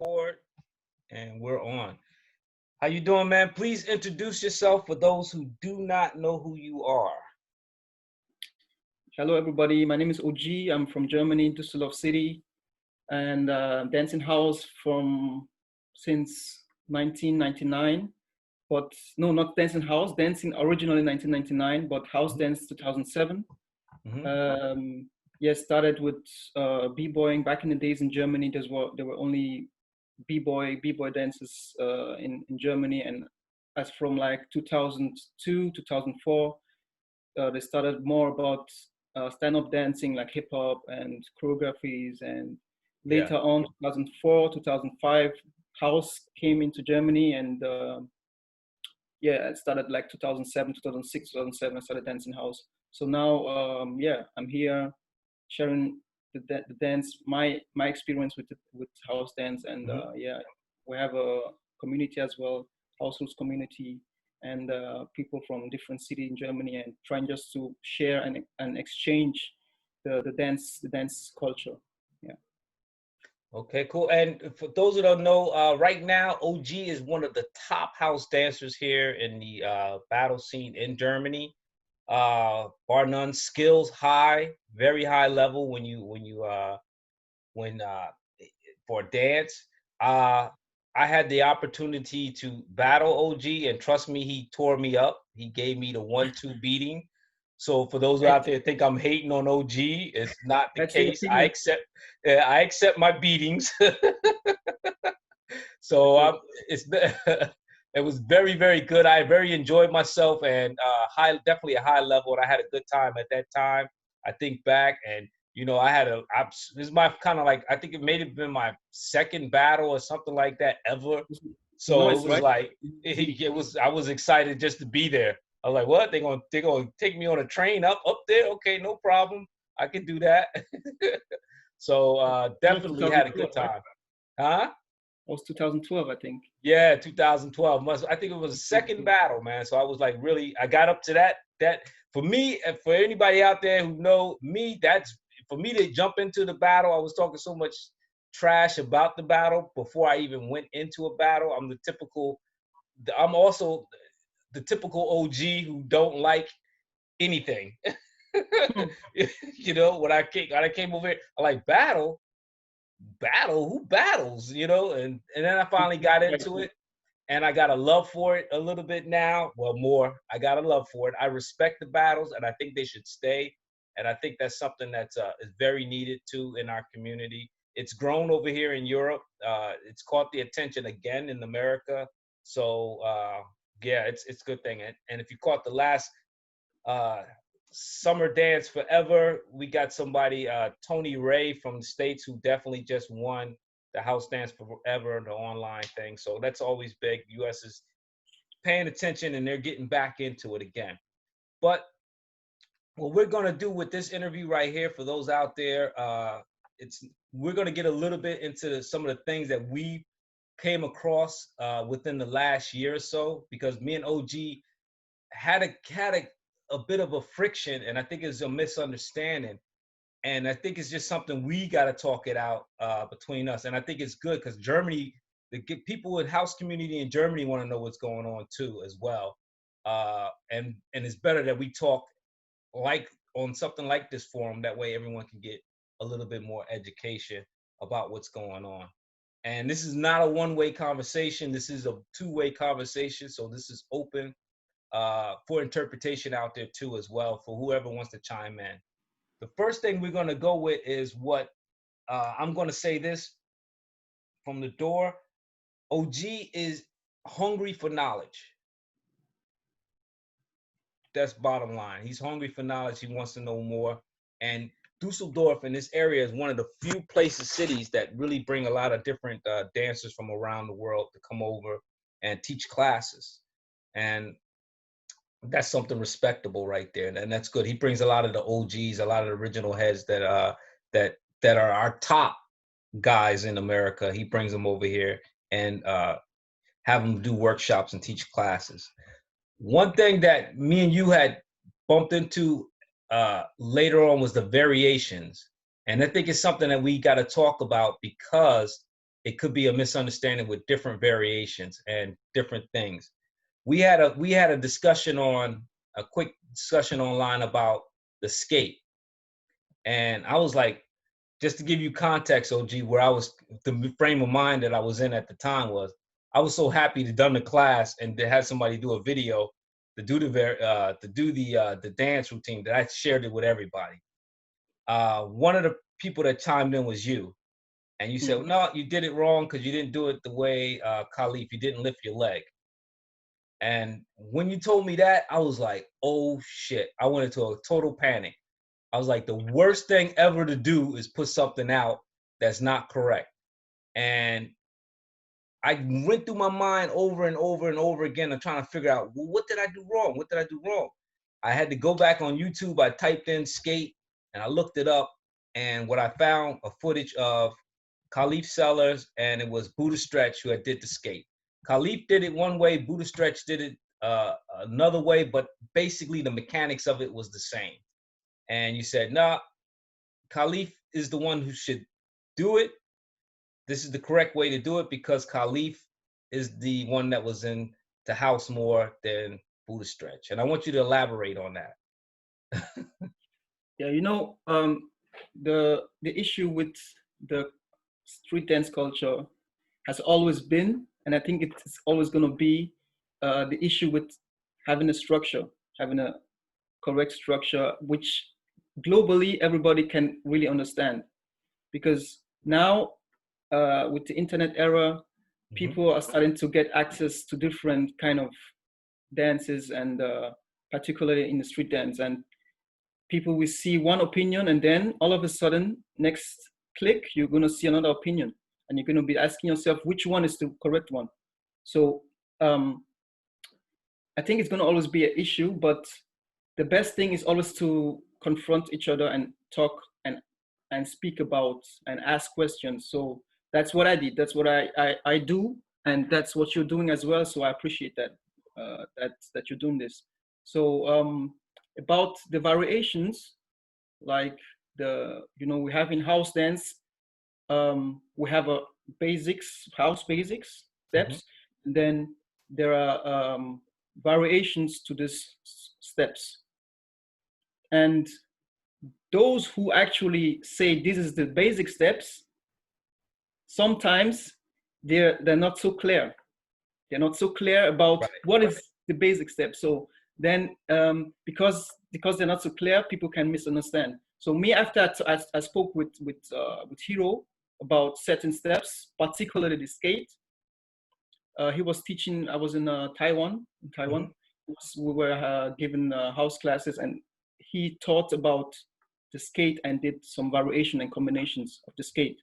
Record, and we're on. How you doing, man? Please introduce yourself for those who do not know who you are. Hello, everybody. My name is OG. I'm from Germany, Düsseldorf City, and dancing house from since 1999. But no, not dancing house. Dancing originally 1999, but house dance 2007. Mm-hmm. Started with b-boying back in the days in Germany. There were only b-boy dances in Germany, and as from like 2002 2004, they started more about stand-up dancing, like hip hop and choreographies. And Yeah. later on, 2004, 2005, house came into Germany, and it started like 2007, 2006, 2007. I started dancing house. So now, I'm here sharing the dance, my experience with house dance, and we have a community as well, households community, and people from different cities in Germany, and trying just to share and exchange the dance culture. Yeah. Okay, cool. And for those who don't know, right now, OG is one of the top house dancers here in the battle scene in Germany. Bar none, skills high, very high level when for dance. Uh, I had the opportunity to battle OG, and trust me, he tore me up. He gave me the 1-2 beating. So for those out there think I'm hating on OG, it's not the That's your case. I opinion. accept, I accept my beatings. So it's it was very, very good. I very enjoyed myself, and definitely a high level. And I had a good time at that time. I think back, and this is my kind of like, I think it may have been my second battle or something like that ever. So it Nice, was right? like I was excited just to be there. I was like, what? They're gonna take me on a train up there? Okay, no problem. I can do that. So definitely had a 2012, good right? time. Huh? It was 2012, I think. Yeah, 2012. I think it was a second battle, man. So I was like, really, I got up to that for me, and for anybody out there who know me, that's for me to jump into the battle. I was talking so much trash about the battle before I even went into a battle. I'm also the typical OG who don't like anything. When I came over here, I like battle, who battles, and then I finally got into it, and I got a love for it a little bit now. Well, more. I got a love for it. I respect the battles, and I think they should stay. And I think that's something that's is very needed too in our community. It's grown over here in Europe. It's caught the attention again in America. So yeah, it's a good thing. And if you caught the last uh, Summer Dance Forever, we got somebody, Tony Ray from the States, who definitely just won the House Dance Forever, the online thing. So that's always big. US is paying attention, and they're getting back into it again. But what we're going to do with this interview right here, for those out there, we're going to get a little bit into some of the things that we came across within the last year or so, because me and OG had a bit of a friction, and I think it's a misunderstanding. And I think it's just something we got to talk it out between us. And I think it's good because Germany, people in house community in Germany want to know what's going on too as well. And it's better that we talk like on something like this forum. That way everyone can get a little bit more education about what's going on. And this is not a one-way conversation. This is a two-way conversation. So this is open for interpretation out there too as well, for whoever wants to chime in. The first thing we're going to go with is what I'm going to say this from the door. OG is hungry for knowledge. That's bottom line. He's hungry for knowledge. He wants to know more. And Dusseldorf in this area is one of the few cities that really bring a lot of different dancers from around the world to come over and teach classes. And that's something respectable right there, and that's good. He brings a lot of the OGs, a lot of the original heads that that are our top guys in America. He brings them over here and have them do workshops and teach classes. One thing that me and you had bumped into later on was the variations, and I think it's something that we got to talk about, because it could be a misunderstanding with different variations and different things. We had a discussion on a quick discussion online about the skate, and I was like, just to give you context, OG, where I was, the frame of mind that I was in at the time was, I was so happy to done the class and to have somebody do a video to do the dance routine that I shared it with everybody. One of the people that chimed in was you, and you said, Mhm. "No, you did it wrong because you didn't do it the way Khalif. You didn't lift your leg." And when you told me that, I was like, "Oh shit!" I went into a total panic. I was like, the worst thing ever to do is put something out that's not correct. And I went through my mind over and over and over again and trying to figure out, well, what did I do wrong? What did I do wrong? I had to go back on YouTube. I typed in skate and I looked it up. And what I found a footage of Khalif Sellers, and it was Buddha Stretch who had did the skate. Khalif did it one way, Buddha Stretch did it another way, but basically the mechanics of it was the same. And you said, nah, Khalif is the one who should do it. This is the correct way to do it because Khalif is the one that was in the house more than Buddha Stretch. And I want you to elaborate on that. Yeah, the issue with the street dance culture has always been, and I think it's always going to be, the issue with having a structure, having a correct structure, which globally everybody can really understand. Because now, with the internet era, Mhm. people are starting to get access to different kind of dances, and particularly in the street dance. And people will see one opinion, and then all of a sudden, next click, you're going to see another opinion, and you're going to be asking yourself which one is the correct one. So um, I think it's going to always be an issue, but the best thing is always to confront each other and talk, and speak about and ask questions. So that's what I did. That's what I do, and that's what you're doing as well. So I appreciate that, that you're doing this. So about the variations, like we have in house dance, we have a basics, house basics Mhm. steps, and then there are variations to these steps. And those who actually say this is the basic steps, sometimes they're not so clear. They're not so clear about Right. what is the basic step. So then, because they're not so clear, people can misunderstand. So me, after I spoke with Hiro about certain steps, particularly the skate. He was teaching. I was in Taiwan. In Mhm. Taiwan, we were given house classes, and he taught about the skate and did some variation and combinations of the skate.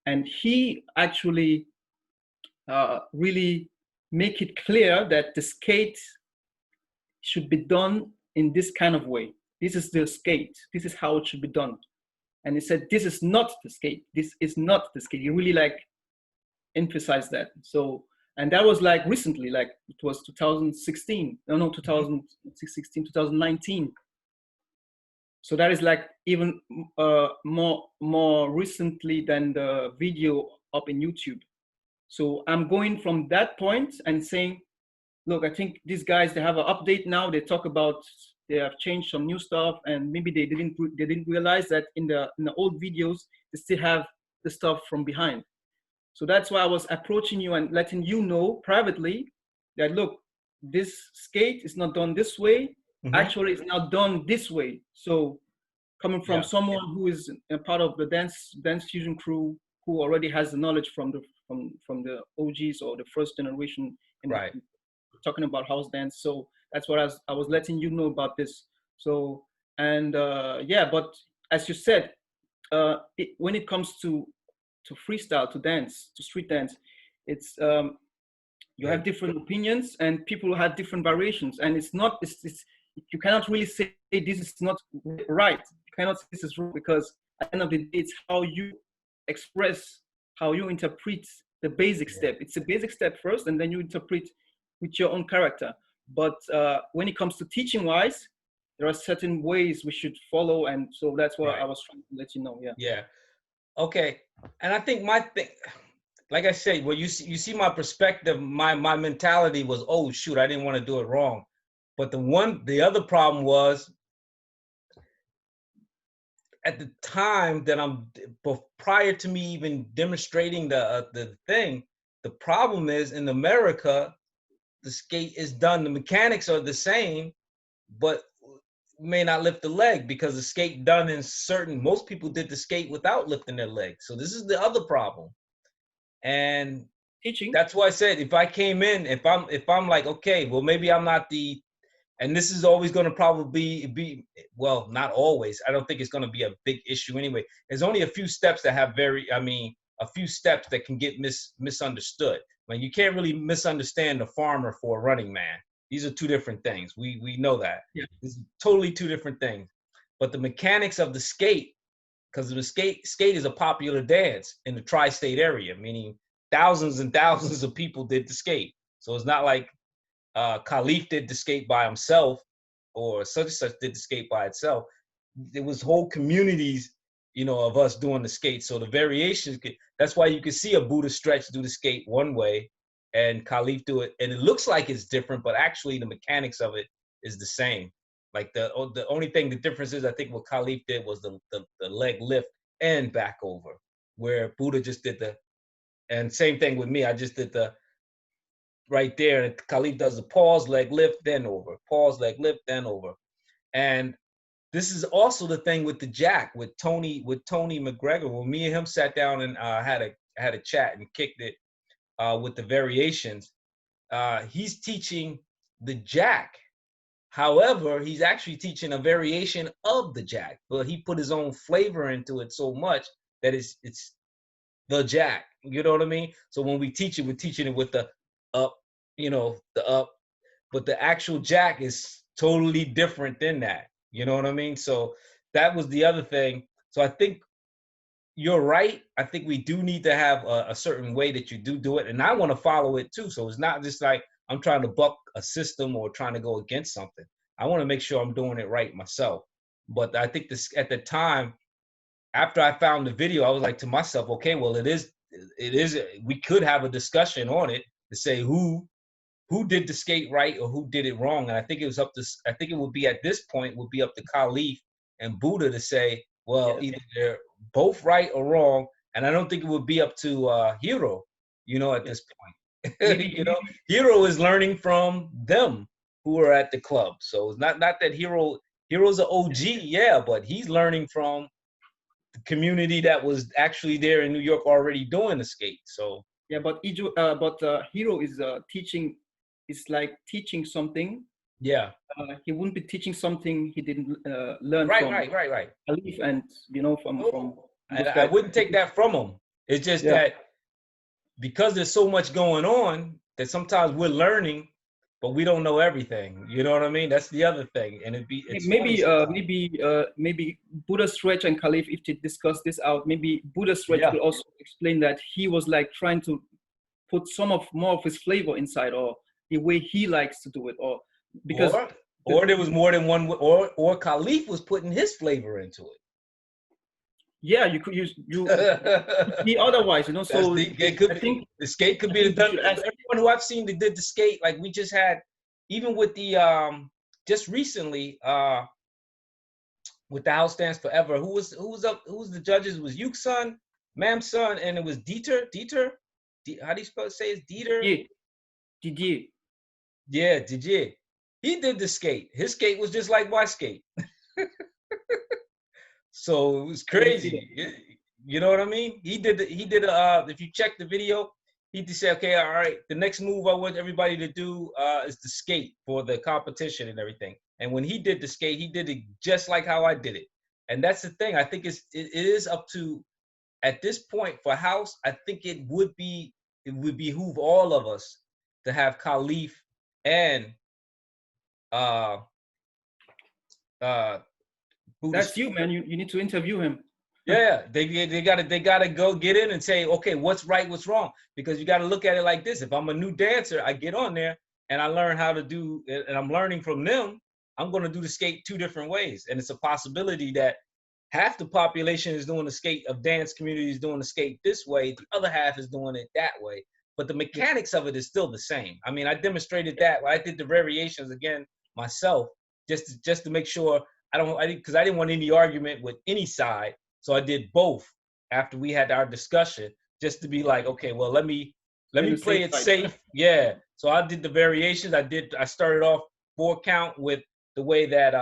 And he actually really make it clear that the skate should be done in this kind of way. This is the skate. This is how it should be done. And he said, "This is not the skate. This is not the skate." He really emphasized that. So, and that was recently, it was 2016. No, Mhm. 2016, 2019. So that is even more recently than the video up in YouTube. So I'm going from that point and saying, look, I think these guys, they have an update now. They talk about they have changed some new stuff, and maybe they didn't realize that in the old videos they still have the stuff from behind. So that's why I was approaching you and letting you know privately that, look, this skate is not done this way. Mhm. Actually, it's now done this way. So coming from Yeah. someone who is a part of the dance fusion crew, who already has the knowledge from the OGs or the first generation in Right. talking about house dance. So that's what I was letting you know about this. So, and yeah, but as you said, when it comes to freestyle, to dance, to street dance, it's you Yeah. have different opinions, and people have different variations, and it's you cannot really say this is not right. You cannot say this is wrong, because at the end of the day, it's how you express, how you interpret the basic Yeah. step. It's a basic step first, and then you interpret with your own character. But when it comes to teaching wise, there are certain ways we should follow, and so that's what I Right. was trying to let you know. Yeah. Yeah. Okay. And I think my thing. like I said, well, you see my perspective, my mentality was, oh shoot, I didn't want to do it wrong. But the other problem was at the time that prior to me even demonstrating the thing, the problem is in America, the skate is done, the mechanics are the same, but may not lift the leg because the skate done in most people did the skate without lifting their leg. So this is the other problem. And Teaching. that's why I said if I came in, if I'm like, okay, well maybe I'm not the, and this is always going to probably be, well, not always. I don't think it's going to be a big issue anyway. There's only a few steps that have a few steps that can get misunderstood. Like you can't really misunderstand the farmer for a running man. These are two different things. We know that. Yeah. This is totally two different things. But the mechanics of the skate, because the skate is a popular dance in the tri-state area, meaning thousands and thousands of people did the skate. So it's not like Khalif did the skate by himself or such and such did the skate by itself. There was whole communities, of us doing the skate. So the variations, that's why you can see a Buddha Stretch do the skate one way and Khalif do it. And it looks like it's different, but actually the mechanics of it is the same. Like the only thing, the difference is I think what Khalif did was the leg lift and back over, where Buddha just did and same thing with me. I just did the right there, and Khalif does the pause, leg lift, then over. Pause, leg lift, then over. And this is also the thing with the jack, with Tony McGregor. When me and him sat down and had a chat and kicked it with the variations, he's teaching the jack. However, he's actually teaching a variation of the jack, but he put his own flavor into it so much that it's the jack. You know what I mean? So when we teach it, we're teaching it with the up, the up, but the actual jack is totally different than that. You know what I mean? So that was the other thing. So I think you're right. I think we do need to have a certain way that you do it. And I want to follow it too. So it's not just like I'm trying to buck a system or trying to go against something. I want to make sure I'm doing it right myself. But I think this at the time, after I found the video, I was like to myself, okay, well, it is, we could have a discussion on it to say who did the skate right or who did it wrong. And I think it would be at this point would be up to Khalif and Buddha to say, well, either they're both right or wrong. And I don't think it would be up to Hero, at this point. Hero is learning from them who are at the club. So it's not that Hero's an OG, yeah, but he's learning from the community that was actually there in New York already doing the skate. So yeah, but Hero is teaching. It's like teaching something. Yeah. He wouldn't be teaching something he didn't learn right, from Right. Khalif and from. I wouldn't take that from him. It's just that because there's so much going on that sometimes we're learning, but we don't know everything. You know what I mean? That's the other thing. And maybe Buddha Stretch and Khalif, if they discuss this out, maybe Buddha Stretch will also explain that he was like trying to put more of his flavor inside, or the way he likes to do it, or because or there was more than one, or Khalif was putting his flavor into it. Yeah, you could use be otherwise, So I think the skate could be done. Everyone who I've seen that did the skate, like we just had, even with the just recently with the House Dance Forever, who was the judges? It was Yuke's son, Mam's son, and it was Dieter. How do you say it's Dieter? Didier. Yeah, Didier. He did the skate. His skate was just like my skate. So it was crazy. You know what I mean? He did if you check the video, he just said, okay, all right, the next move I want everybody to do is the skate for the competition and everything. And when he did the skate, he did it just like how I did it. And that's the thing. I think it is up to, at this point for House, I think it would behoove all of us to have Khalif and that's you, man. You need to interview him. Yeah, they gotta go get in and say, okay, what's right, what's wrong? Because you gotta look at it like this. If I'm a new dancer, I get on there and I learn how to do, and I'm learning from them. I'm gonna do the skate two different ways, and it's a possibility that half the population is doing the skate of dance communities doing the skate this way, the other half is doing it that way. But the Yeah. mechanics of it is still the same. I mean, I demonstrated that. I did the variations again myself, just to make sure because I didn't want any argument with any side. So I did both after we had our discussion, just to be like, okay, well, let me play it safe. Yeah. So I did the variations. I started off 4 count with the way that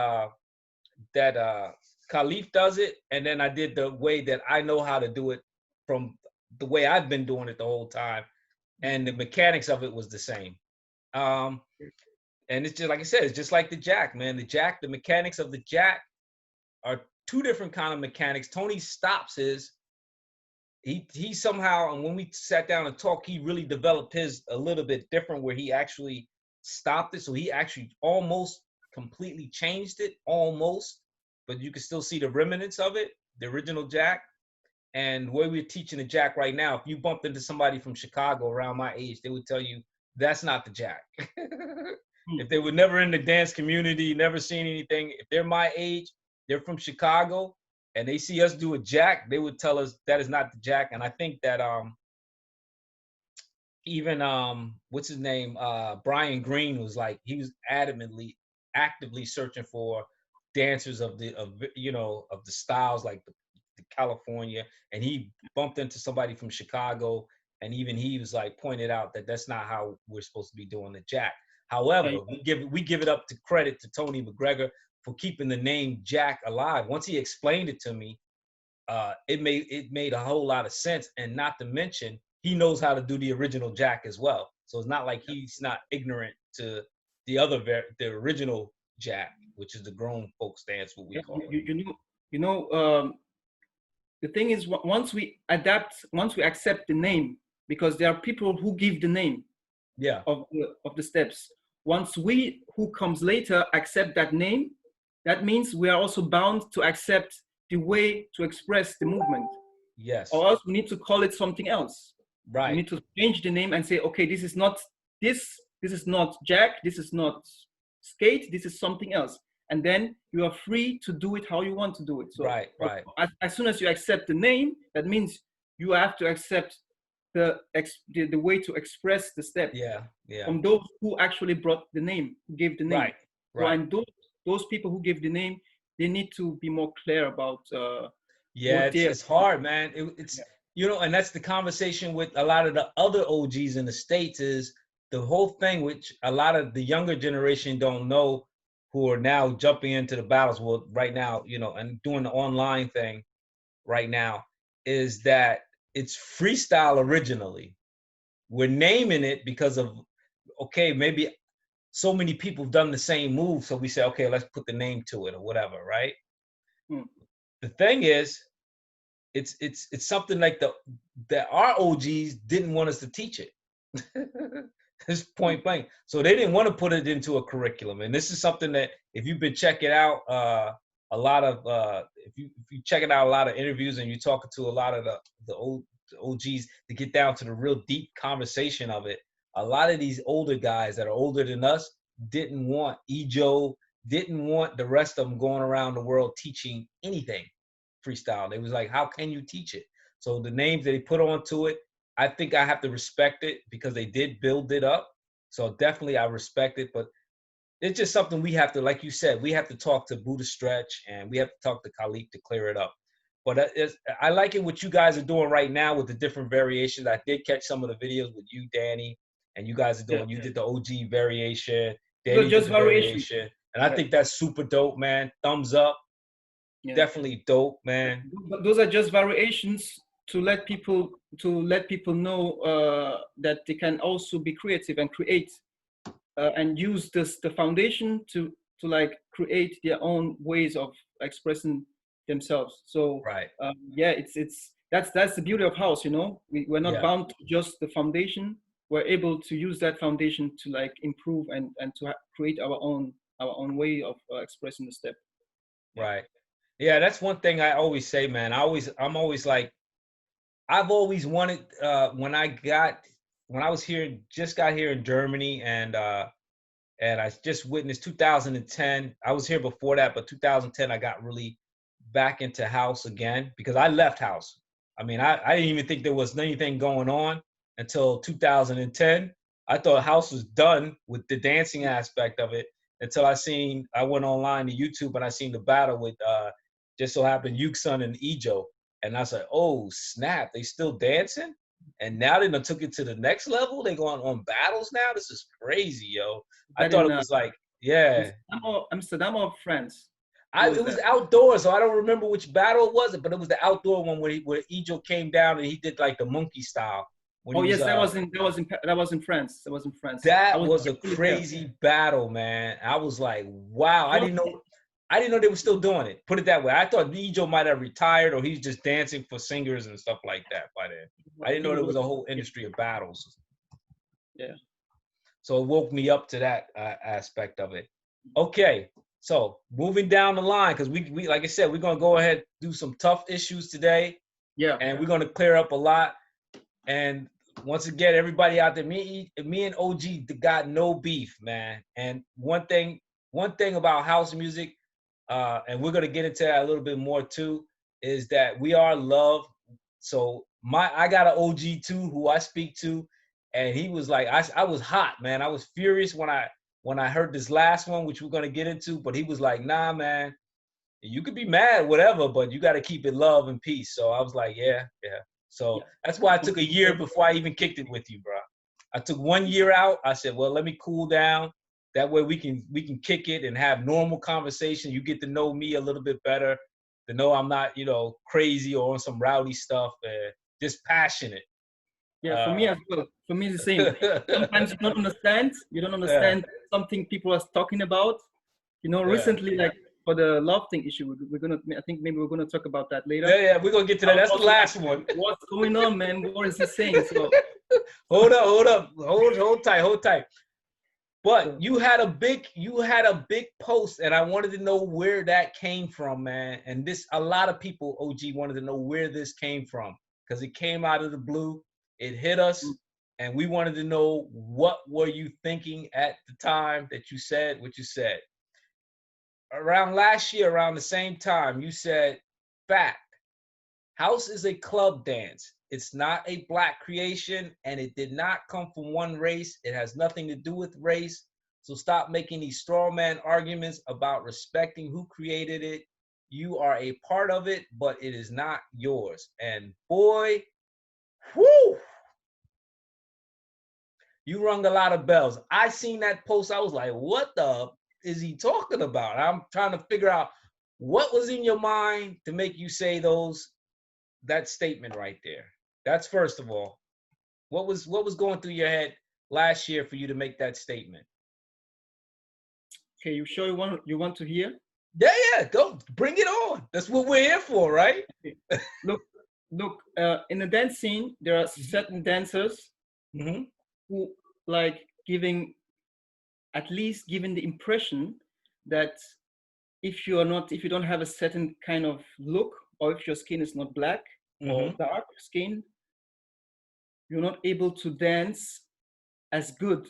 Khalif does it, and then I did the way that I know how to do it from the way I've been doing it the whole time, and the mechanics of it was the same. And it's just like I said, it's just like the jack, man. The mechanics of the jack are 2 different kind of mechanics. Tony stops his. He somehow, and when we sat down and talked, he really developed his a little bit different, where he actually stopped it. So he actually almost completely changed it, almost, but you can still see the remnants of it, the original jack. And the way we're teaching the jack right now, if you bumped into somebody from Chicago around my age, they would tell you that's not the jack. If they were never in the dance community, never seen anything, if they're my age, they're from Chicago, and they see us do a jack, they would tell us that is not the jack. And I think that even what's his name, Brian Green was like, he was actively searching for dancers of the styles like the California, and he bumped into somebody from Chicago, and even he was like pointed out that that's not how we're supposed to be doing the jack. However, we give it up to credit to Tony McGregor for keeping the name Jack alive. Once he explained it to me, it made a whole lot of sense. And not to mention, he knows how to do the original Jack as well. So it's not like he's not ignorant to the original Jack, which is the grown folks dance, what we call it. The thing is, once we accept the name, because there are people who give the name of the steps. Once we, who comes later, accept that name, that means we are also bound to accept the way to express the movement. Yes. Or else we need to call it something else. Right. We need to change the name and say, okay, this is not Jack, this is not skate, this is something else. And then you are free to do it how you want to do it. So right. As soon as you accept the name, that means you have to accept the way to express the step. From those who actually brought the name, who gave the name. Right. So, and those people who give the name, they need to be more clear about. It's hard, man. It's and that's the conversation with a lot of the other OGs in the States, is the whole thing, which a lot of the younger generation don't know, who are now jumping into the battles world right now, and doing the online thing right now, is that it's freestyle originally. We're naming it because of, okay, maybe so many people have done the same move, so we say, okay, let's put the name to it or whatever, right? The thing is, it's something like that our OGs didn't want us to teach it. This point blank. So they didn't want to put it into a curriculum. And this is something that, if you've been checking out a lot of if you checking out a lot of interviews and you're talking to a lot of the old OGs to get down to the real deep conversation of it, a lot of these older guys that are older than us didn't want Ejo, didn't want the rest of them going around the world teaching anything freestyle. They was like, how can you teach it? So the names that they put onto it, I think I have to respect it because they did build it up. So definitely I respect it, but it's just something we have to, like you said, we have to talk to Buddha Stretch and we have to talk to Khalif to clear it up. But I like it what you guys are doing right now with the different variations. I did catch some of the videos with you, Danny, and you guys are doing, you did the OG variation, Danny did the variation. And I think that's super dope, man. Thumbs up. Yeah. Definitely dope, man. Those are just variations to let people know that they can also be creative and create and use the foundation to like create their own ways of expressing themselves. So that's the beauty of house. We're not bound to just the foundation. We're able to use that foundation to like improve and to create our own way of expressing the step. Right. Yeah, that's one thing I always say, man. I'm always like, I've always wanted when I got here in Germany, and I just witnessed 2010. I was here before that, but 2010 I got really back into house again because I left house. I mean, I didn't even think there was anything going on until 2010. I thought house was done with the dancing aspect of it until I went online to YouTube and I seen the battle with just so happened Yukesun and Ijo. And I was like, oh snap, they still dancing? And now they done took it to the next level. They going on battles now. This is crazy, yo. I That thought in it was like, yeah. Amsterdam or France? It was outdoors, so I don't remember which battle it was, but it was the outdoor one where Ijo came down and he did like the monkey style. Oh yes, that was in France. That was in France. That was a crazy battle, man. I was like, wow, I didn't know they were still doing it. Put it that way. I thought Ijo might have retired or he's just dancing for singers and stuff like that by then. I didn't know there was a whole industry of battles. Yeah. So it woke me up to that aspect of it. Okay, so moving down the line, because we like I said, we're gonna go ahead and do some tough issues today. Yeah. And we're gonna clear up a lot. And once again, everybody out there, me and OG got no beef, man. And one thing about house music, and we're gonna get into that a little bit more too, is that we are loved. So I got an OG too who I speak to, and he was like, I was hot, man. I was furious when I heard this last one, which we're gonna get into, but he was like, nah, man, you could be mad, whatever, but you gotta keep it love and peace. So I was like, yeah. So that's why I took a year before I even kicked it with you, bro. I took 1 year out. I said, well, let me cool down. That way we can kick it and have normal conversation. You get to know me a little bit better, to know I'm not, crazy or on some rowdy stuff, just passionate. Yeah, for me as well. For me, it's the same. Sometimes you don't understand. You don't understand something people are talking about. Recently, like for the love thing issue, I think maybe we're gonna talk about that later. Yeah, we're gonna get to that. That's the last one. What's going on, man? What is he saying? So hold up, hold tight. But you had a big post, and I wanted to know where that came from, man. And a lot of people, OG, wanted to know where this came from because it came out of the blue. It hit us, and we wanted to know what were you thinking at the time that you said what you said. Around last year, around the same time, you said, fact, house is a club dance. It's not a Black creation, and it did not come from one race. It has nothing to do with race. So stop making these straw man arguments about respecting who created it. You are a part of it, but it is not yours. And boy, whoo, you rung a lot of bells. I seen that post. I was like, what the is he talking about? I'm trying to figure out what was in your mind to make you say that statement right there. That's first of all. What was going through your head last year for you to make that statement? Okay, you sure you want to hear? Yeah, go bring it on. That's what we're here for, right? Okay. Look. In the dance scene, there are certain dancers who like giving the impression that if you don't have a certain kind of look, or if your skin is not black or dark skin, you're not able to dance as good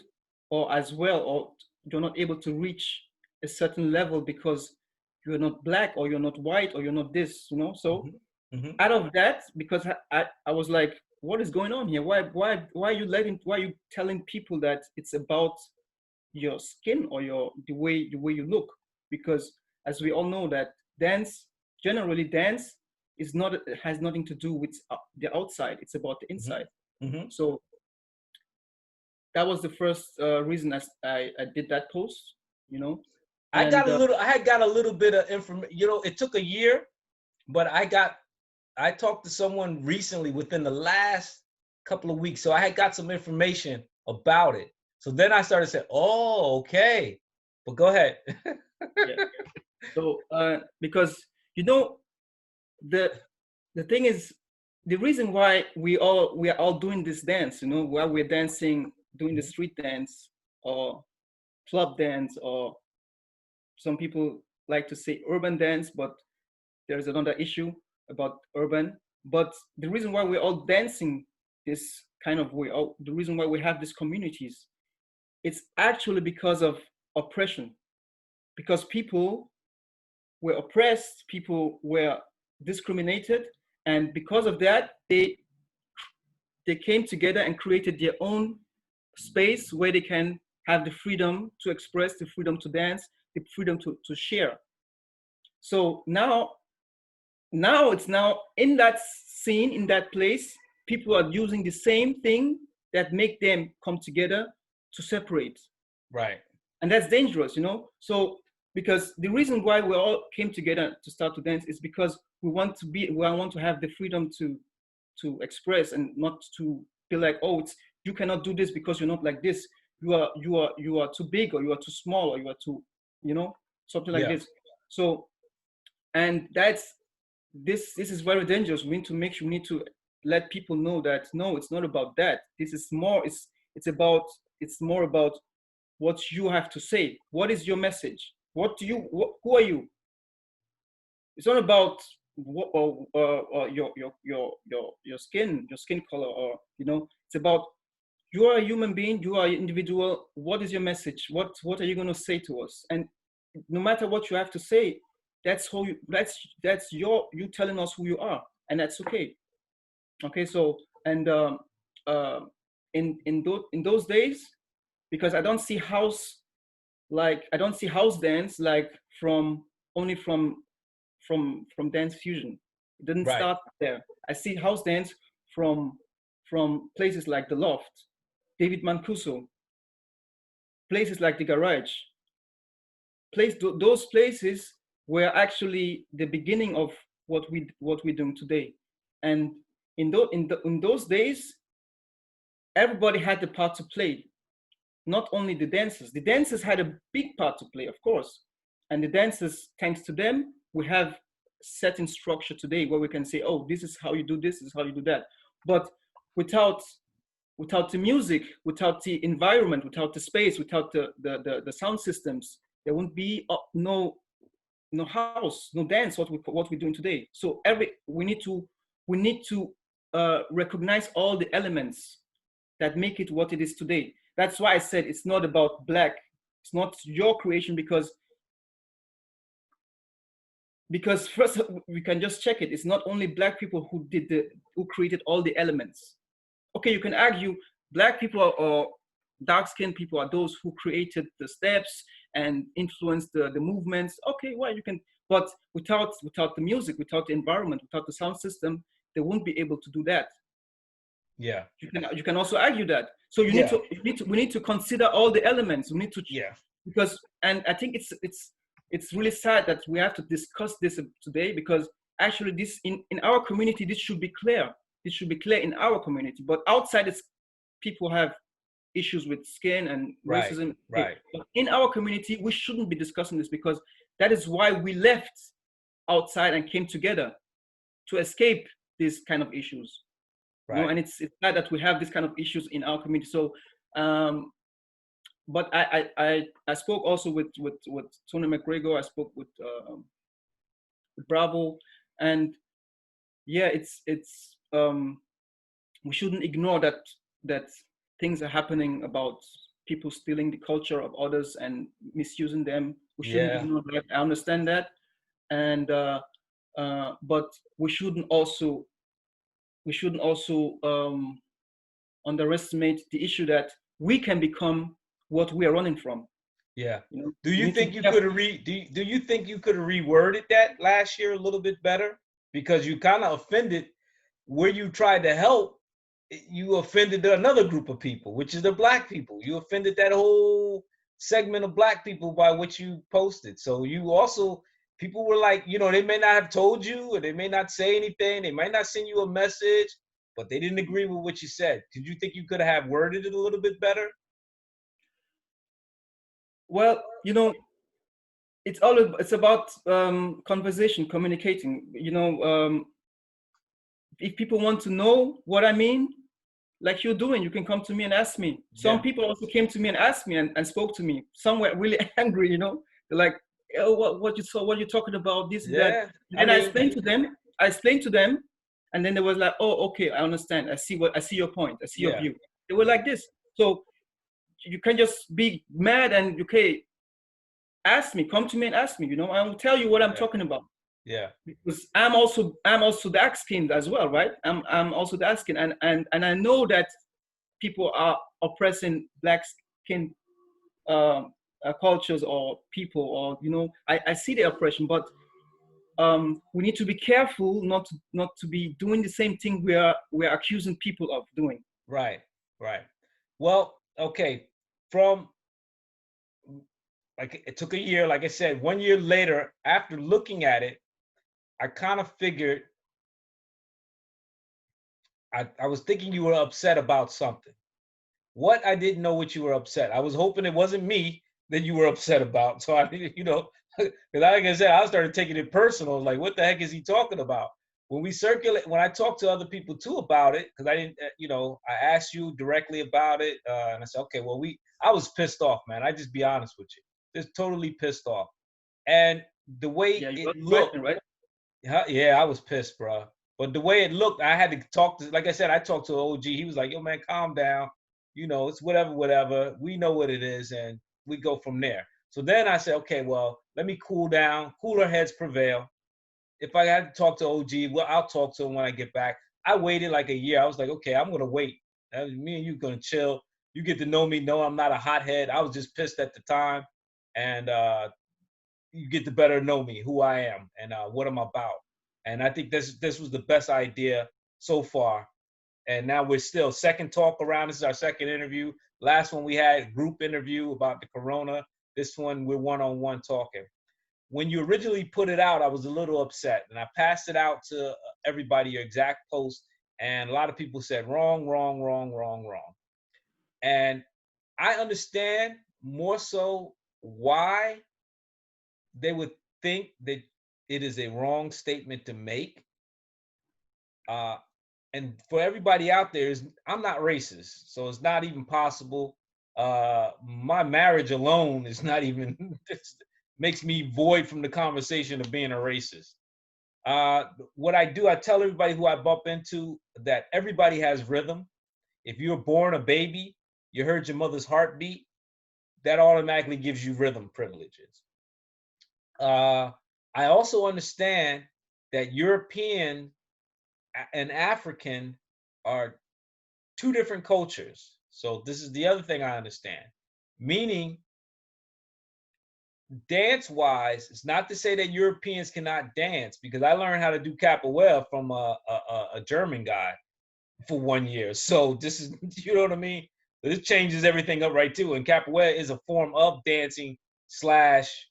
or as well, or you're not able to reach a certain level because you're not black or you're not white or you're not this, So out of that, because I was like, what is going on here? Why are you telling people that it's about your skin or the way you look? Because as we all know that dance has nothing to do with the outside. It's about the inside. So that was the first reason I did that post, I had got a little bit of information. It took a year, but I talked to someone recently within the last couple of weeks, so I had got some information about it. So then I started saying, "Oh, okay." But go ahead. Yeah. So because the thing is, the reason why we are all doing this dance, while we're dancing, doing the street dance or club dance, or some people like to say urban dance, but there's another issue about urban. But the reason why we're all dancing this kind of way, or the reason why we have these communities, it's actually because of oppression. Because people were oppressed, people were discriminated, and because of that, they came together and created their own space where they can have the freedom to express, the freedom to dance, the freedom to share. So now it's now in that scene, in that place, people are using the same thing that make them come together to separate. Right. And that's dangerous, you know? So because the reason why we all came together to start to dance is because we want to have the freedom to express, and not to feel like, oh, it's, you cannot do this because you're not like this. You are too big, or you are too small, or you are too, you know, something like this. So, and this is very dangerous. We need to let people know that no, it's not about that. This is more, it's more about what you have to say. What is your message? Who are you? It's not about your skin color, or, you know, it's about, you are a human being, you are an individual. What is your message? What are you going to say to us? And no matter what you have to say, that's you telling us who you are, and that's okay. Okay, so, and in those days, because I don't see house dance like only from dance fusion. It didn't start there. I see house dance from places like the Loft, David Mancuso, places like the Garage. Those places were actually the beginning of what we're doing today. And in those days, everybody had the part to play. Not only the dancers. The dancers had a big part to play, of course. And the dancers, thanks to them, we have certain structure today where we can say, oh, this is how you do this is how you do that. But without the music, without the environment, without the space, without the sound systems, there won't be no house, no dance, what we're doing today. So we need to recognize all the elements that make it what it is today. That's why I said it's not about black. It's not your creation, because first we can just check it. It's not only black people who created all the elements. Okay, you can argue black people or dark-skinned people are those who created the steps and influenced the movements. Okay, well, you can, but without the music, without the environment, without the sound system, they won't be able to do that. Yeah. You can also argue that. So we need to consider all the elements. We need to, because, and I think it's really sad that we have to discuss this today, because actually this in our community, this should be clear. This should be clear in our community, but outside, people have issues with skin and racism. Right. But in our community, we shouldn't be discussing this, because that is why we left outside and came together to escape these kind of issues. Right. You know, and it's sad that we have this kind of issues in our community. So, but I spoke also with Tony McGregor. I spoke with Bravo, and yeah, it's we shouldn't ignore that things are happening about people stealing the culture of others and misusing them. We shouldn't ignore that. I understand that, and but we shouldn't also underestimate the issue that we can become what we are running from. Yeah. You know, do you think you could have reworded that last year a little bit better? Because you kind of offended where you tried to help. You offended another group of people, which is the black people. You offended that whole segment of black people by what you posted. So you also, people were like, you know, they may not have told you, or they may not say anything. They might not send you a message, but they didn't agree with what you said. Did you think you could have worded it a little bit better? Well, you know, it's about conversation, communicating. You know, if people want to know what I mean, like you're doing, you can come to me and ask me. Some people also came to me and asked me and spoke to me. Some were really angry, you know. They're like, oh, what you're talking about, this, that. And I explained to them, and then they was like, oh, okay, I understand. I see your point. I see your view. They were like this. So you can just be mad and okay, ask me, come to me and ask me, I will tell you what I'm talking about. Yeah. Because I'm also dark skinned as well, right? I'm also dark skinned, and I know that people are oppressing black skin cultures or people, or I see the oppression, but we need to be careful not to be doing the same thing we're accusing people of doing. Right. Well, okay. From like it took a year, like I said, 1 year later, after looking at it, I kind of figured I was thinking you were upset about something. What I didn't know what you were upset. I was hoping it wasn't me that you were upset about. So I didn't, because like I said, I started taking it personal. Like, what the heck is he talking about? When I talked to other people too about it, because I didn't, I asked you directly about it, and I said, okay, well, I was pissed off, man. I just be honest with you, just totally pissed off, and the way Yeah, you it got the looked, question, right? yeah, I was pissed, bro. But the way it looked, I had to talk to, like I said, I talked to OG. He was like, yo, man, calm down. It's whatever. We know what it is, and we go from there. So then I said, okay, well, let me cool down. Cooler heads prevail. If I had to talk to OG, well, I'll talk to him when I get back. I waited like a year. I was like, okay, I'm going to wait. Me and you going to chill. You get to know me. No, I'm not a hothead. I was just pissed at the time. And you get to better know me, who I am, and what I'm about. And I think this was the best idea so far. And now we're still second talk around. This is our second interview. Last one we had group interview about the corona. This one we're one-on-one talking. When you originally put it out, I was a little upset, and I passed it out to everybody, your exact post, and a lot of people said wrong. And I understand more so why they would think that it is a wrong statement to make. And for everybody out there, I'm not racist, so it's not even possible. My marriage alone is not even makes me void from the conversation of being a racist. What I do, I tell everybody who I bump into that everybody has rhythm. If you're born a baby, you heard your mother's heartbeat, that automatically gives you rhythm privileges. I also understand that European and African are two different cultures. So this is the other thing I understand. Meaning, dance-wise, it's not to say that Europeans cannot dance, because I learned how to do capoeira from a German guy for 1 year. So this is, you know what I mean? This changes everything up right too. And capoeira is a form of dancing slash,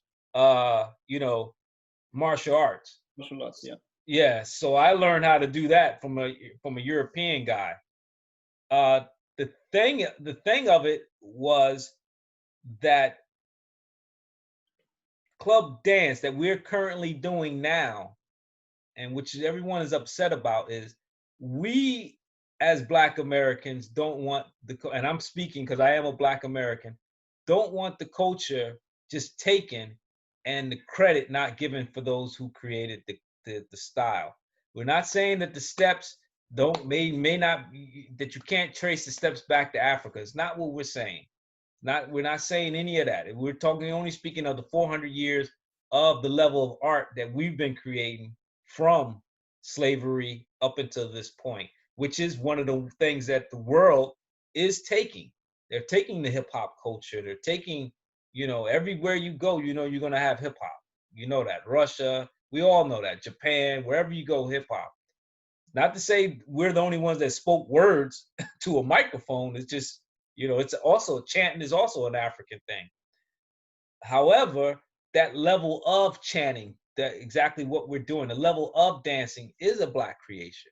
martial arts. Martial arts, yeah. Yeah, so I learned how to do that from a European guy. The thing of it was that club dance that we're currently doing now, and which everyone is upset about, is we as Black Americans don't want and I'm speaking because I am a Black American, don't want the culture just taken and the credit not given for those who created the style. We're not saying that the steps may not, that you can't trace the steps back to Africa. It's not what we're saying. We're not saying any of that. We're only speaking of the 400 years of the level of art that we've been creating from slavery up until this point, which is one of the things that the world is taking. They're taking the hip hop culture. They're taking, everywhere you go, you're going to have hip hop. You know that. Russia, we all know that. Japan, wherever you go, hip hop. Not to say we're the only ones that spoke words to a microphone. It's just, it's also, chanting is also an African thing. However, that level of chanting, that exactly what we're doing, the level of dancing is a Black creation.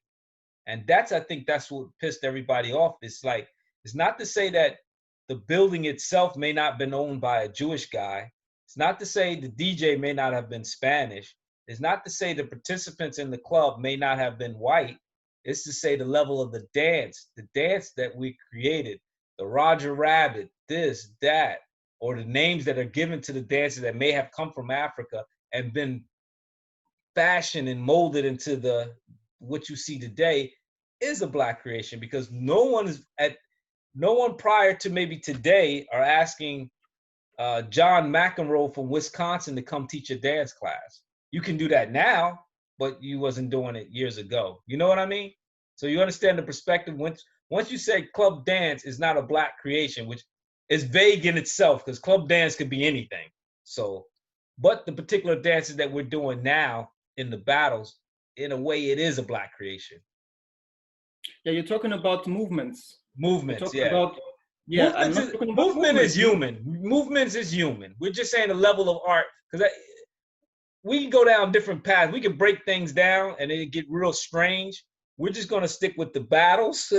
And I think that's what pissed everybody off. It's like, it's not to say that the building itself may not have been owned by a Jewish guy. It's not to say the DJ may not have been Spanish. It's not to say the participants in the club may not have been white. It's to say the level of the dance that we created, the Roger Rabbit, this, that, or the names that are given to the dances that may have come from Africa and been fashioned and molded into what you see today, is a Black creation, because no one prior to maybe today are asking John McEnroe from Wisconsin to come teach a dance class. You can do that now, but you wasn't doing it years ago. You know what I mean? So you understand the perspective. Once you say club dance is not a black creation, which is vague in itself, because club dance could be anything. So, but the particular dances that we're doing now in the battles, in a way, it is a black creation. Yeah, you're talking about movements. You're Movements, talking yeah. about, yeah, I'm not talking about Movement is movements. human. Movements is human. We're just saying the level of art, because we can go down different paths. We can break things down and it get real strange. We're just gonna stick with the battles,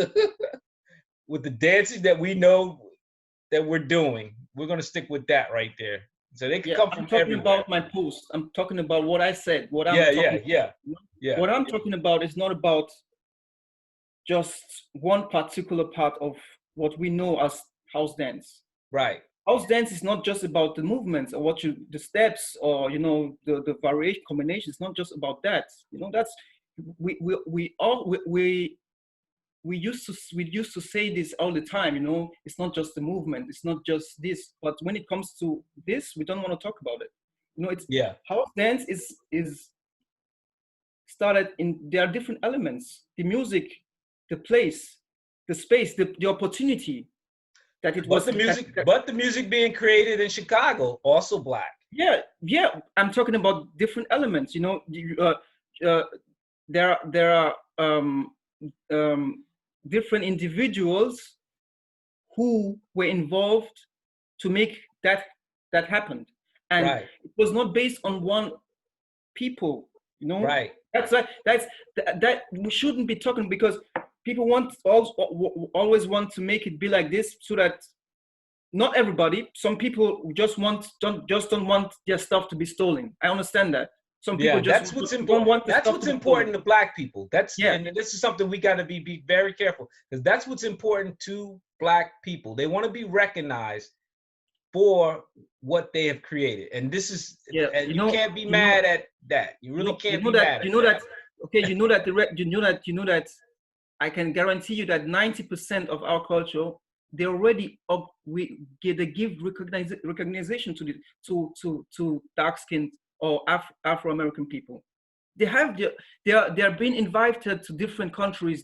with the dances that we know that we're doing. We're gonna stick with that right there. So they can Yeah, come I'm from talking everywhere. about my post. I'm talking about what I said. Yeah. What I'm talking about is not about just one particular part of what we know as house dance. Right. House dance is not just about the movements or the steps or the variation combinations. It's not just about that. That's we used to say this all the time. It's not just the movement. It's not just this. But when it comes to this, we don't want to talk about it. It's house dance is started in. There are different elements: the music, the place, the space, the opportunity that it was. But the music being created in Chicago also black. Yeah. I'm talking about different elements. There are different individuals who were involved to make that happen, and it was not based on one people. Right. That we shouldn't be talking, because people always want to make it be like this, so that not everybody. Some people don't want their stuff to be stolen. I understand that. Some people that's what's important. That's what's important to black people. And this is something we got to be very careful, because that's what's important to black people. They want to be recognized for what they have created, and this is and you can't be mad at that. You really can't be mad at that. Okay, you know that I can guarantee you that 90% of our culture, they already they give recognition to dark skinned or Afro American people. They are being invited to different countries.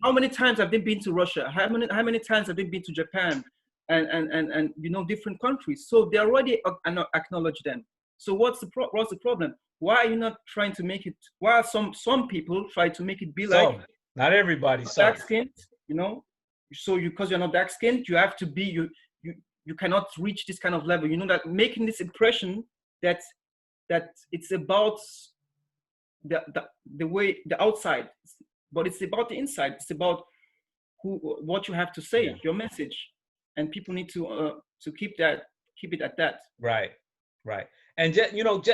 How many times have they been to Russia? How many times have they been to Japan? And different countries. So they already acknowledge them. So what's the problem? Why are you not trying to make it? Why are some people try to make it be like? Not everybody. Dark skinned, So because you're not dark skinned, you have to be you cannot reach this kind of level. That making this impression that it's about the way the outside, but it's about the inside. It's about what you have to say, your message. And people need to keep it at that. Right. And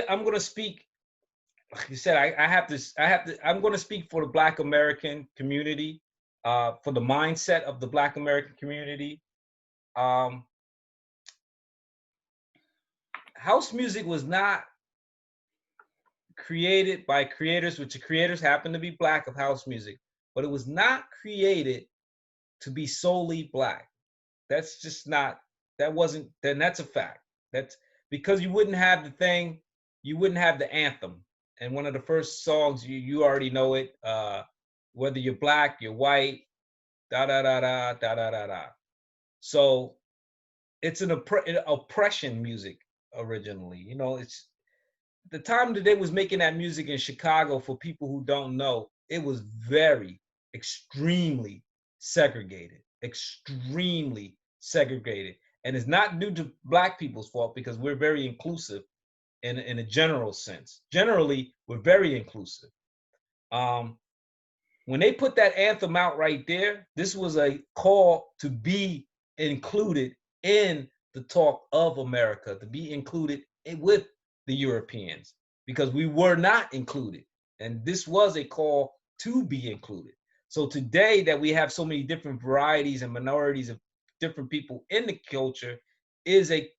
I'm going to speak. Like you said, I'm going to speak for the Black American community, for the mindset of the Black American community. House music was not created by creators, which the creators happen to be black, of house music, but it was not created to be solely black. That's just not. Then that's a fact. That's because you wouldn't have the anthem. And one of the first songs, you already know it, whether you're black, you're white, da da da da da da da da. So it's an oppression music originally. It's the time that they was making that music in Chicago. For people who don't know, it was very extremely segregated. And it's not due to black people's fault, because we're very inclusive in a general sense. Generally, we're very inclusive. When they put that anthem out right there, this was a call to be included in the talk of America, to be included with the Europeans, because we were not included. And this was a call to be included. So today that we have so many different varieties and minorities of different people in the culture is a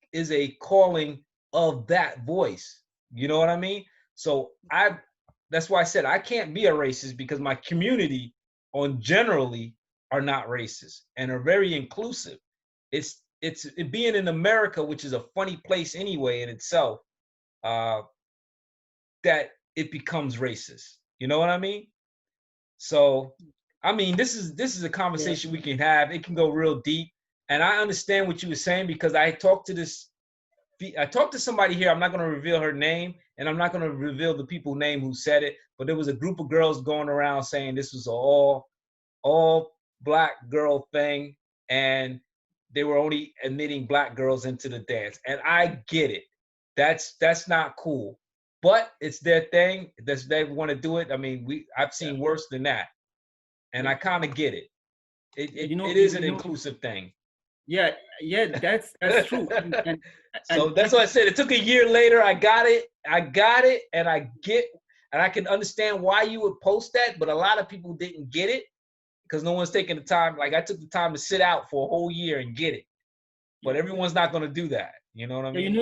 calling of that voice. You know what I mean? So that's why I said I can't be a racist, because my community generally are not racist and are very inclusive. It's it being in America, which is a funny place anyway in itself, that it becomes racist. You know what I mean? So, I mean, this is a conversation we can have. It can go real deep, and I understand what you were saying because I talked to somebody here. I'm not going to reveal her name, and I'm not going to reveal the people name who said it. But there was a group of girls going around saying this was all black girl thing, and they were only admitting black girls into the dance. And I get it. That's not cool. But it's their thing. They want to do it. I mean, I've seen worse than that, and I kind of get it. It is an inclusive thing. Yeah, that's true. And so that's what I said. It took a year later. I got it, and I can understand why you would post that. But a lot of people didn't get it because no one's taking the time. Like I took the time to sit out for a whole year and get it. But everyone's not going to do that. You know what I mean?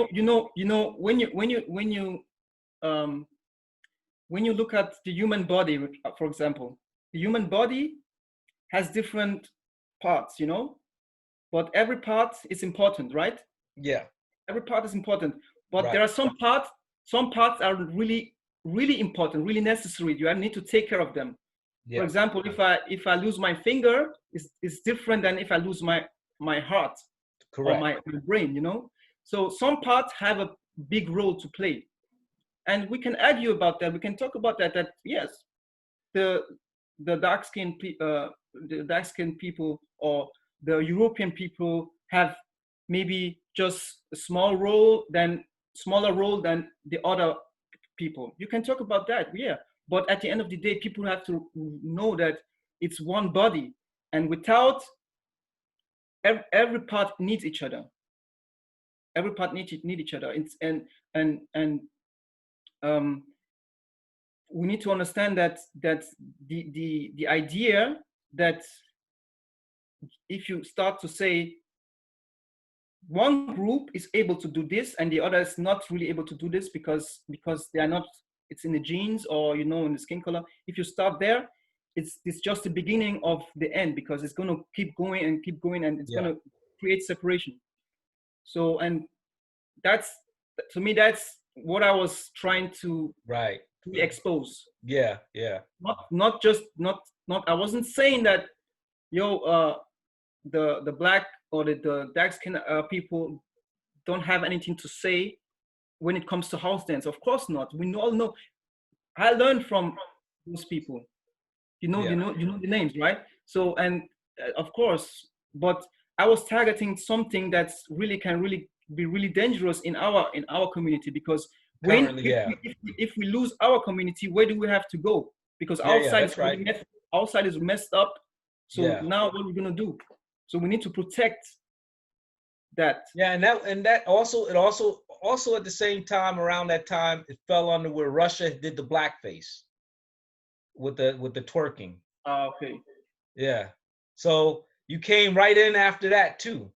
When you look at the human body, for example, the human body has different parts, but every part is important, right? Yeah. Every part is important, but there are some parts are really, really important, really necessary. You need to take care of them. Yeah. For example, if I lose my finger, it's different than if I lose my heart. Correct. Or my brain, So some parts have a big role to play. And we can argue about that. We can talk about that yes, the dark-skinned people or the European people have maybe just a smaller role than the other people. You can talk about that, yeah. But at the end of the day, people have to know that it's one body, and without every part needs each other. Every part need each other. We need to understand that the idea that if you start to say one group is able to do this and the other is not really able to do this because they are not, it's in the genes or in the skin color. If you start there, it's just the beginning of the end, because it's going to keep going and it's going to create separation. So, and that's, to me, that's what I was trying to expose. Yeah. Not I wasn't saying that the black or the dark skin people don't have anything to say when it comes to house dance. Of course not. We all know. I learned from those people. You know the names, right? So, and of course, but I was targeting something that's can be really dangerous in our community, because if we lose our community, where do we have to go? Because outside is messed up. So now what are we gonna do? So we need to protect that. Yeah, and that also at the same time, around that time, it fell under where Russia did the blackface with the twerking. Okay. Yeah. So you came right in after that too.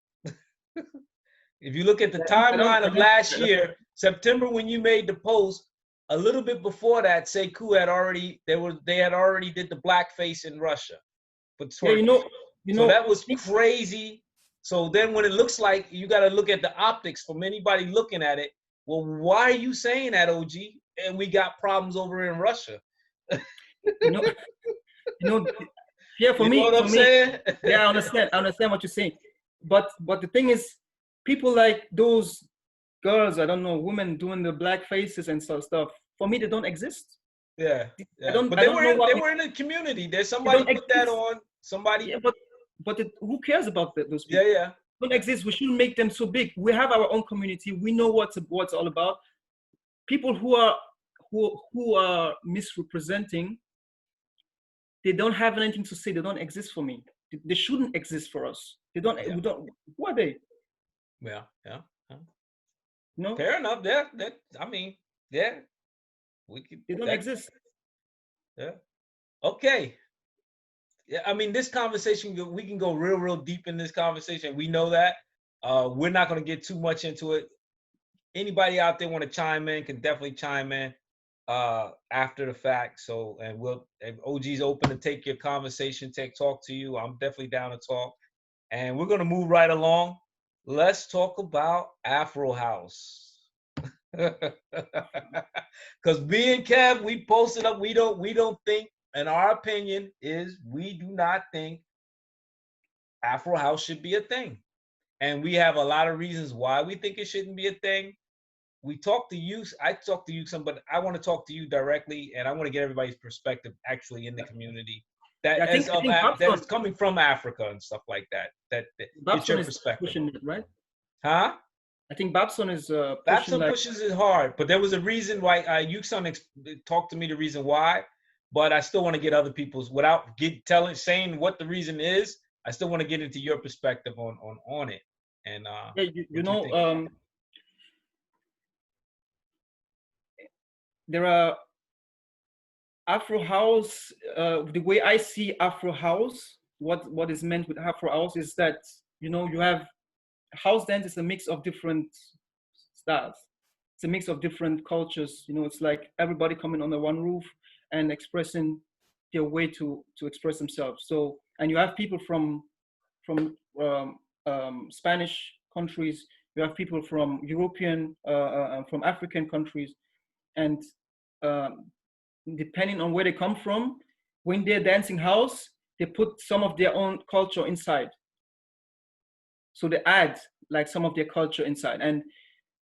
If you look at the timeline of last year, September, when you made the post, a little bit before that, Sekou had already did the blackface in Russia. But so that was crazy. So then when it looks like, you got to look at the optics from anybody looking at it. Well, why are you saying that, OG? And we got problems over in Russia. Yeah, for me, saying? Yeah, I understand what you're saying. But the thing is, people like those girls, I don't know, women doing the black faces and stuff, for me, they don't exist. Yeah. But they were in the community. There's somebody put that on. Somebody. Yeah, but who cares about those people? Yeah. They don't exist. We shouldn't make them so big. We have our own community. We know what's all about. People who are misrepresenting, they don't have anything to say. They don't exist for me. They shouldn't exist for us. They don't. We don't. Who are they? Yeah. No. Fair enough. I mean, we could. They don't exist. Yeah. Okay. Yeah. I mean, this conversation, we can go real deep in this conversation. We know that. We're not going to get too much into it. Anybody out there want to chime in can definitely chime in after the fact. So, and if OG's open to take your conversation, talk to you, I'm definitely down to talk. And we're going to move right along. let's talk about Afro House. Because me and Kev, we posted up. We don't think, in our opinion, is we do not think Afro House should be a thing, and we have a lot of reasons why we think it shouldn't be a thing. We talked to you. I talked to you some, but I want to talk to you directly, and I want to get everybody's perspective actually in the community that Yeah, as I of think that is coming from Africa and stuff like that. That get Babson your is perspective, pushing it, right? huh? I think Babson is pushing Babson like. pushes it hard, but there was a reason why Yuxon talked to me the reason why, but I still want to get other people's without saying what the reason is. I still want to get into your perspective on it and Yeah, you what you know, think about it. there are Afro House. The way I see Afro House, what is meant with Afro House is that, you know, you have house dance is a mix of different styles. It's a mix of different cultures. You know, it's like everybody coming under one roof and expressing their way to express themselves. So, and you have people from Spanish countries. You have people from European, from African countries, and um, depending on where they come from, when they're dancing house, they put some of their own culture inside. So they add like some of their culture inside. And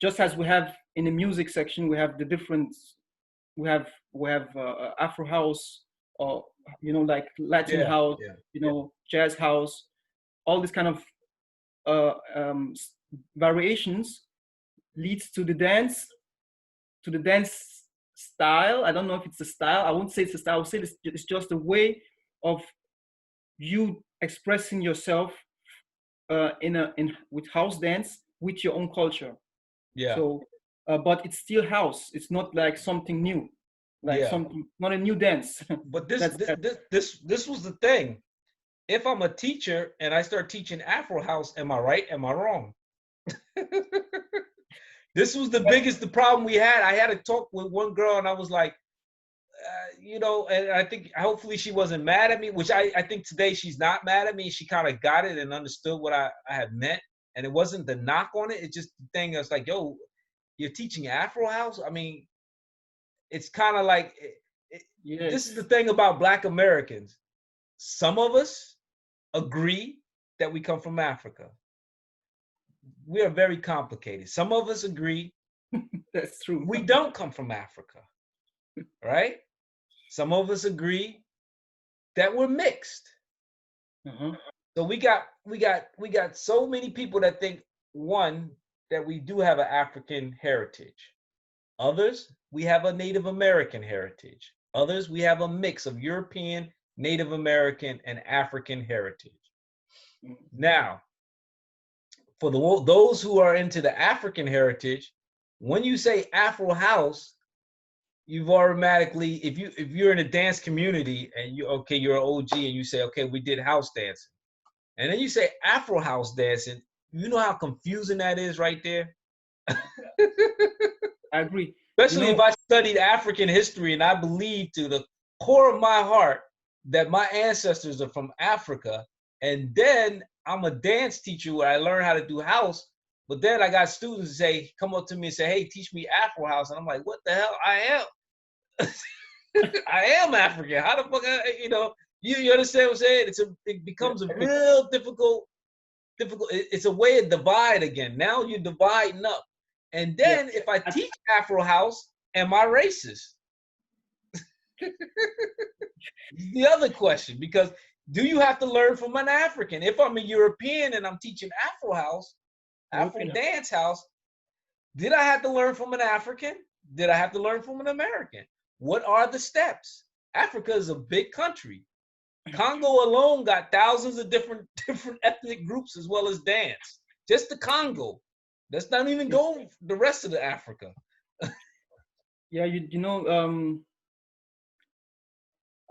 just as we have in the music section, we have the different, we have Afro house, or, you know, like Latin Yeah, house, yeah, you know, jazz house, all these kind of uh, um, variations leads to the dance style. I don't know if it's a style. I won't say it's a style. I would say it's just a way of you expressing yourself in with house dance with your own culture. yeah, So, but it's still house. It's not like something new, like yeah. something not a new dance. But this That's this that. this this this was the thing. If I'm a teacher and I start teaching Afro House, am I right? Am I wrong? This was the problem we had. I had a talk with one girl and I was like, you know, and I think hopefully she wasn't mad at me, which I think today she's not mad at me. She kind of got it and understood what I had meant. And it wasn't the knock on it. It's just the thing that's like, yo, you're teaching Afro House? I mean, it's kind of like, this is the Yes. thing about Black Americans. Some of us agree that we come from Africa. We are very complicated. Some of us agree That's true. we don't come from Africa, right? Some of us agree that we're mixed. Uh-huh. So we got so many people that think, one, that we do have an African heritage. Others, we have a Native American heritage. Others, we have a mix of European, Native American, and African heritage. Now, for those who are into the African heritage, when you say Afro House, you've automatically, if you're in a dance community and you're an OG and you say, okay, we did house dancing, and then you say Afro House dancing, you know how confusing that is right there. I agree. You Especially if know, I studied African history and I believe to the core of my heart that my ancestors are from Africa, and then I'm a dance teacher where I learn how to do house, but then I got students say, come up to me and say, hey, teach me Afro House, and I'm like, what the hell? I am. I am African. How the fuck, you understand what I'm saying? It yeah, becomes a okay. real difficult. It's a way of divide again. Now you're dividing up. And Yeah. then if I teach Afro House, am I racist? The other question, because do you have to learn from an African? If I'm a European and I'm teaching Afro House, Afro European. Dance House, did I have to learn from an African? Did I have to learn from an American? What are the steps? Africa is a big country. Congo alone got thousands of different ethnic groups as well as dance. Just the Congo. Let's not even Yeah, go the rest of the Africa. yeah. You know,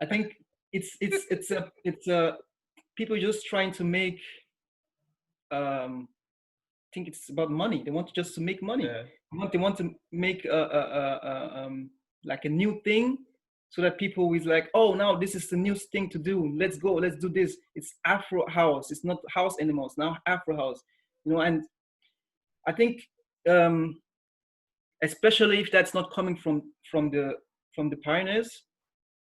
I think it's people just trying to make. I think it's about money. They want just to make money. Yeah. They want to make like a new thing, so that people is like, oh, now this is the new thing to do. Let's go. Let's do this. It's Afro house. It's not house anymore. It's now Afro house. You know, and I think, especially if that's not coming from the pioneers,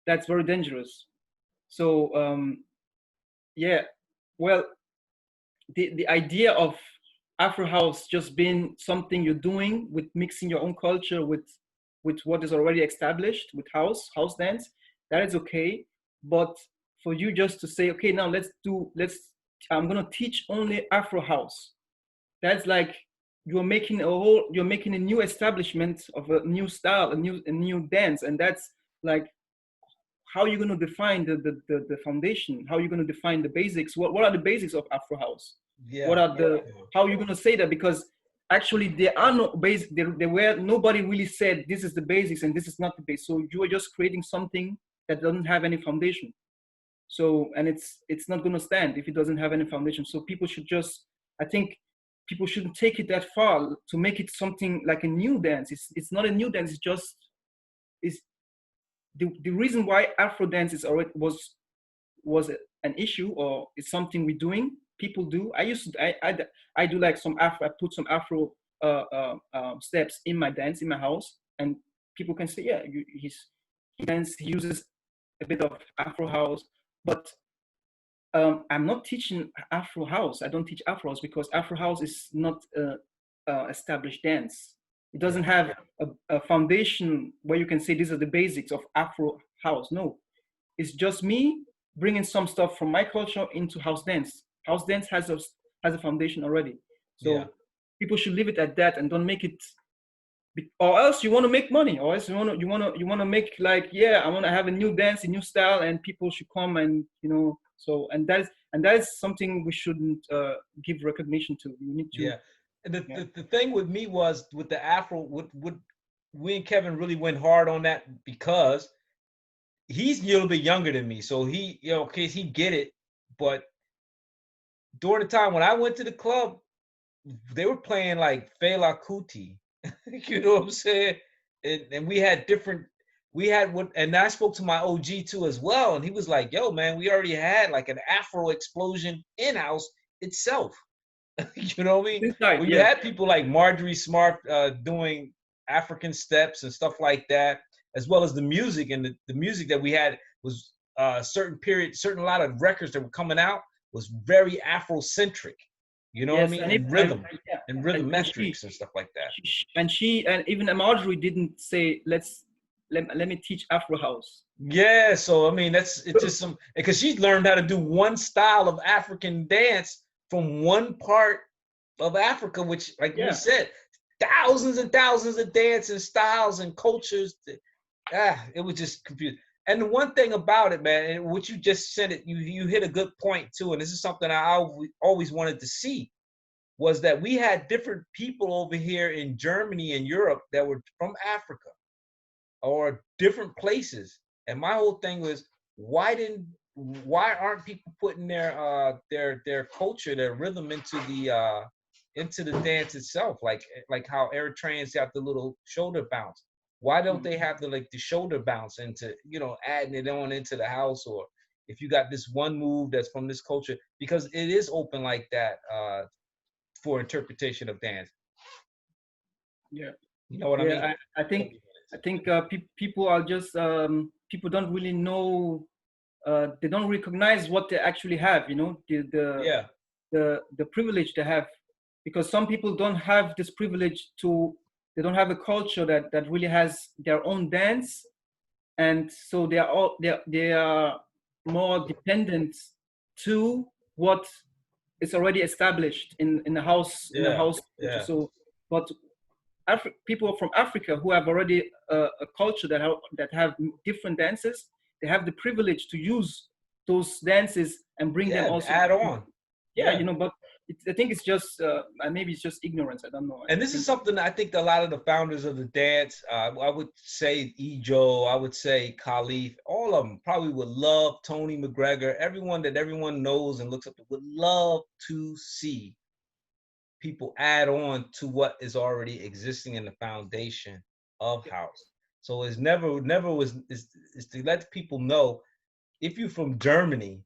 that's very dangerous. So yeah, well, the idea of Afro house just being something you're doing with mixing your own culture with what is already established with house dance, that is okay. But for you just to say, okay, now let's I'm gonna teach only Afro house, that's like you're making a new establishment of a new style, a new dance, and that's like, how are you going to define the foundation? How are you going to define the basics? What are the basics of Afro house? What Yeah. are the, how are you going to say that? Because actually there are no basics. There were, nobody really said this is the basics and this is not the base. So you are just creating something that doesn't have any foundation. So, and it's not going to stand if it doesn't have any foundation. So people should just, I think people shouldn't take it that far to make it something like a new dance. It's not a new dance. It's just, it's the reason why Afro dance is already was an issue, or it's something we're doing. People do. I used to, I do like some Afro. I put some Afro steps in my dance in my house, and people can say, yeah, he uses a bit of Afro house, but I'm not teaching Afro house. I don't teach Afro house because Afro house is not established dance. It doesn't have a foundation where you can say these are the basics of Afro house. No, it's just me bringing some stuff from my culture into house dance. House dance has a foundation already. So people should leave it at that and don't make it, or else you want to make money, or else you want to make like, yeah, I want to have a new dance, a new style, and people should come and, you know, so, and that is something we shouldn't give recognition to. You need to. Yeah. And the thing with me was with the Afro, with we and Kevin really went hard on that because he's a little bit younger than me. So he, you know, okay, he get it. But during the time when I went to the club, they were playing like Fela Kuti. You know what I'm saying? And we had different, we had what, and I spoke to my OG too as well, and he was like, "Yo, man, we already had like an Afro explosion in house itself." You know what I mean? Inside, When you yeah. had people like Marjorie Smart doing African steps and stuff like that, as well as the music, and the music that we had was certain period, certain lot of records that were coming out was very Afrocentric. You know what I Yes, mean? and And rhythm and rhythm metrics and stuff like that. and even Marjorie didn't say, let me teach Afro house. Yeah, so I mean that's it's just some, because she learned how to do one style of African dance from one part of Africa, which, like we Yeah. said, thousands and thousands of dances, styles, and cultures. It was just confusing. And the one thing about it, man, and what you just said, it you hit a good point too, and this is something I always wanted to see, was that we had different people over here in Germany and Europe that were from Africa or different places. And my whole thing was, why aren't people putting their culture, their rhythm into the dance itself? Like how Eritreans have the little shoulder bounce. Why don't they have the shoulder bounce into, you know, adding it on into the house? Or if you got this one move that's from this culture, because it is open like that for interpretation of dance. Yeah. You know what I mean? Yeah, I think people are just people don't really know, they don't recognize what they actually have, you know, Yeah. the privilege they have, because some people don't have this privilege to, they don't have a culture that really has their own dance, and so they are more dependent to what is already established in the house, in the Yeah. house culture. Yeah. So, but people from Africa who have already a culture that have different dances, they have the privilege to use those dances and bring them Yeah. also. Add on. Yeah, Yeah. you know, but I think it's just maybe it's just ignorance. I don't know. And I this is think, something that I think a lot of the founders of the dance, I would say Ejo, I would say Khalif, all of them probably would love Tony McGregor. Everyone that everyone knows and looks up to would love to see people add on to what is already existing in the foundation of house. So it's never was is to let people know, if you're from Germany,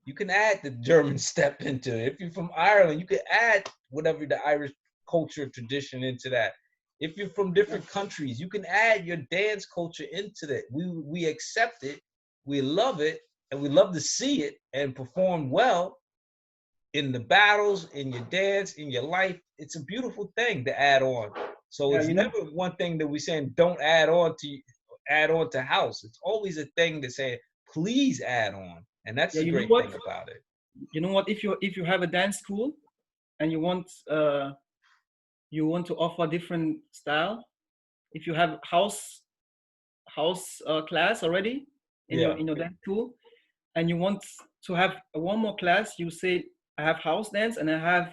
you can add the German step into it. If you're from Ireland, you can add whatever the Irish culture tradition into that. If you're from different countries, you can add your dance culture into that. We accept it, we love it, and we love to see it and perform well in the battles, in your dance, in your life. It's a beautiful thing to add on. So Yeah, it's never one thing that we're saying don't add on to house. It's always a thing to say please add on, and that's yeah, the you know great what? thing about it. You know what? If you have a dance school and you want to offer different style, if you have house class already Yeah, in your dance school, and you want to have one more class, you say I have house dance and I have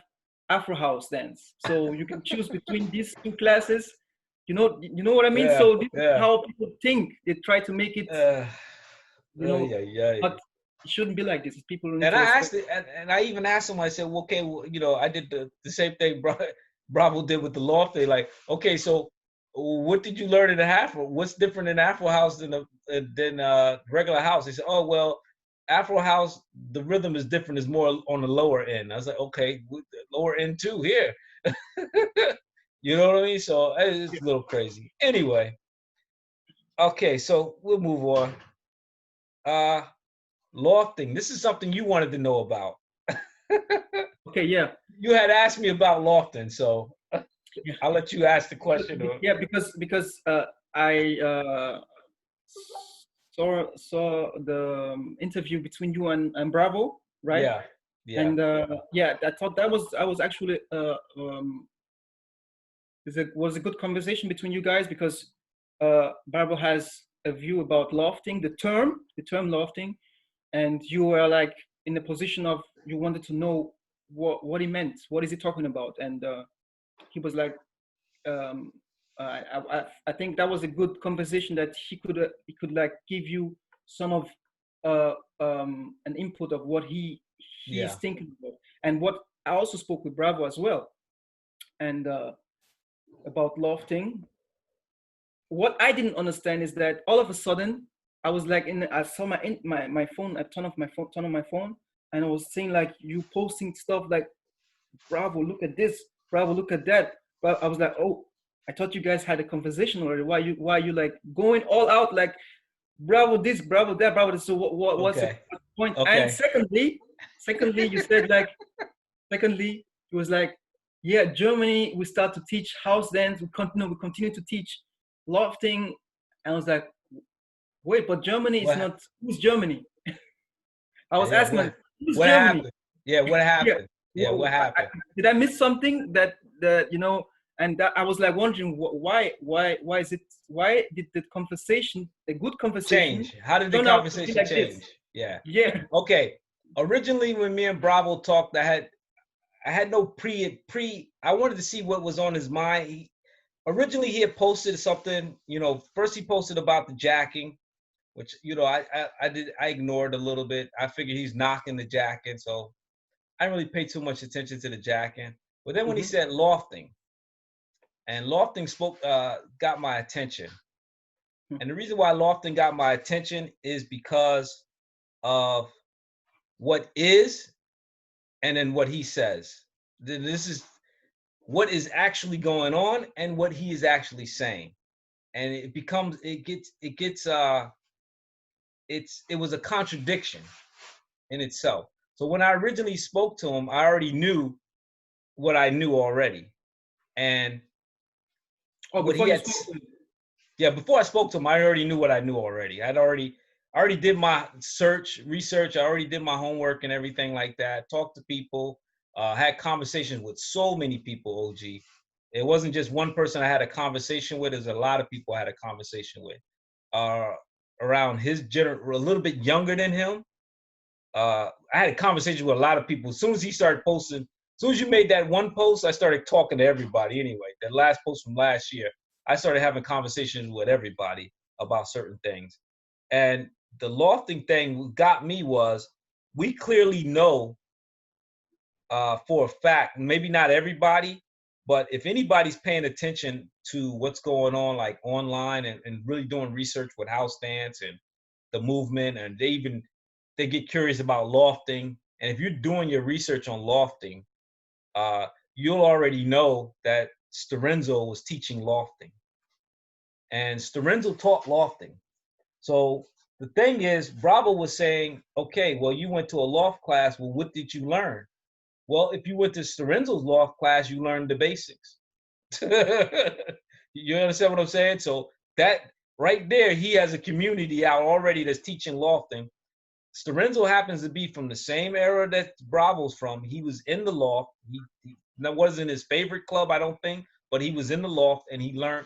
Afro house dance. So you can choose between these two classes. You know what I mean. yeah, So this is yeah. how people think. They try to make it, Uh, you know, yeah, yeah. but it shouldn't be like this. People need And to I respect. asked it, and I even asked him. I said, well, "Okay, well, I did the same thing Bravo did with the loft thing. Like, okay, so what did you learn in the Afro? What's different in Afro house than regular house?" He said, "Oh, well, Afro house, the rhythm is different. Is more on the lower end." I was like, "Okay, with the lower end too here." You know what I mean? So it's a little crazy. Anyway, okay, so we'll move on. Uh, lofting. This is something you wanted to know about. Okay, yeah, You had asked me about lofting, so yeah, I'll let you ask the question. yeah. Because I saw the interview between you and Bravo, right? Yeah, yeah, And yeah, I thought that was actually was a good conversation between you guys because Bravo has a view about lofting, the term lofting, and you were like in the position of you wanted to know what he meant, what is he talking about, and he was like, um, I think that was a good conversation that he could like give you some of an input of what he's yeah. thinking about, and what I also spoke with Bravo as well, and about lofting. What I didn't understand is that all of a sudden I was like I saw my phone, I turn on my phone, and I was seeing like you posting stuff like Bravo, look at this, Bravo, look at that. But I was like, oh, I thought you guys had a conversation already. Why you like going all out like Bravo this, Bravo that, Bravo this. So what's the Okay, point? And okay. secondly, you said like secondly, it was like, yeah, Germany, we start to teach house dance, we continue to teach lofting. And I was like, wait, but Germany is What? not, who's Germany? I was Yeah, asking myself, who's what Germany? happened? Yeah, what Yeah. happened? Yeah, what happened? Did I miss something that and that I was like wondering why is it, why did the conversation, a good conversation, Change. How did the turn out to be conversation like this? change? Yeah. Yeah. Okay. Originally, when me and Bravo talked, I had no I wanted to see what was on his mind. Originally he had posted something, first he posted about the jacking, which, I ignored a little bit. I figured he's knocking the jacking, so I didn't really pay too much attention to the jacking. But then when he Hmm. said lofting, and lofting got my attention. And the reason why lofting got my attention is because of what is, and then what he says. This is what is actually going on and what he is actually saying. And it was a contradiction in itself. So when I originally spoke to him, I already knew what I knew already. And Oh, what he before you had, spoke to him. yeah, before I spoke to him, I already knew what I knew already. I already did my research. I already did my homework and everything like that. Talked to people, had conversations with so many people, OG. It wasn't just one person I had a conversation with. There's a lot of people I had a conversation with. Uh, Around a little bit younger than him. I had a conversation with a lot of people. As soon as he started posting, as soon as you made that one post, I started talking to everybody anyway. That last post from last year, I started having conversations with everybody about certain things. And the lofting thing got me was we clearly know for a fact, maybe not everybody, but if anybody's paying attention to what's going on like online and really doing research with house dance and the movement, and they get curious about lofting. And if you're doing your research on lofting, you'll already know that Storenzo was teaching lofting. And Storenzo taught lofting. So the thing is, Bravo was saying, okay, well, you went to a loft class. Well, what did you learn? Well, if you went to Storenzo's loft class, you learned the basics. You understand what I'm saying? So that right there, he has a community out already that's teaching lofting. Storenzo happens to be from the same era that Bravo's from. He was in the loft. That wasn't his favorite club, I don't think, but he was in the loft and he learned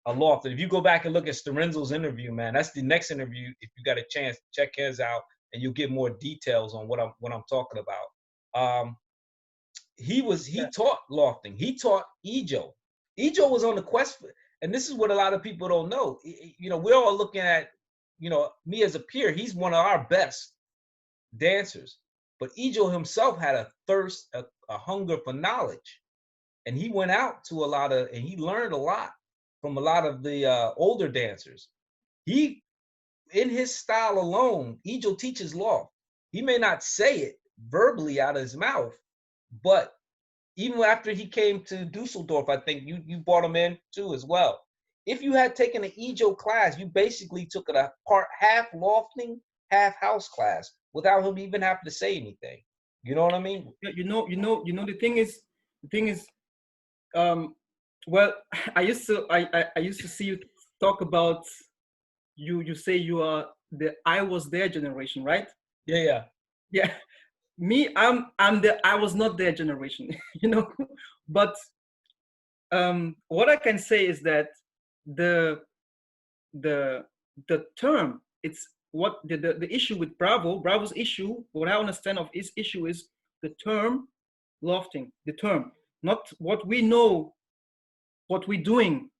a loft. And if you go back and look at Storenzo's interview, man, that's the next interview. If you got a chance, check his out, and you'll get more details on what I'm talking about. He taught lofting. He taught Ejo. Ejo was on the quest for, and this is what a lot of people don't know. You know, we're all looking at, you know, me as a peer. He's one of our best dancers, but Ejo himself had a thirst, a hunger for knowledge, and he went out to a lot of, and he learned a lot from a lot of the older dancers. He, in his style alone, Ejo teaches loft. He may not say it verbally out of his mouth, but even after he came to Dusseldorf, I think you brought him in too as well. If you had taken an Ejo class, you basically took a half lofting, half house class without him even having to say anything. You know what I mean? You know. The thing is, well, I used to see you talk about you say you are the I was there generation, right? Yeah. Me, I'm the I was not there generation, you know. But what I can say is that the term, it's what the issue with Bravo's issue, what I understand of his issue is the term lofting, the term, not what we know, what we're doing.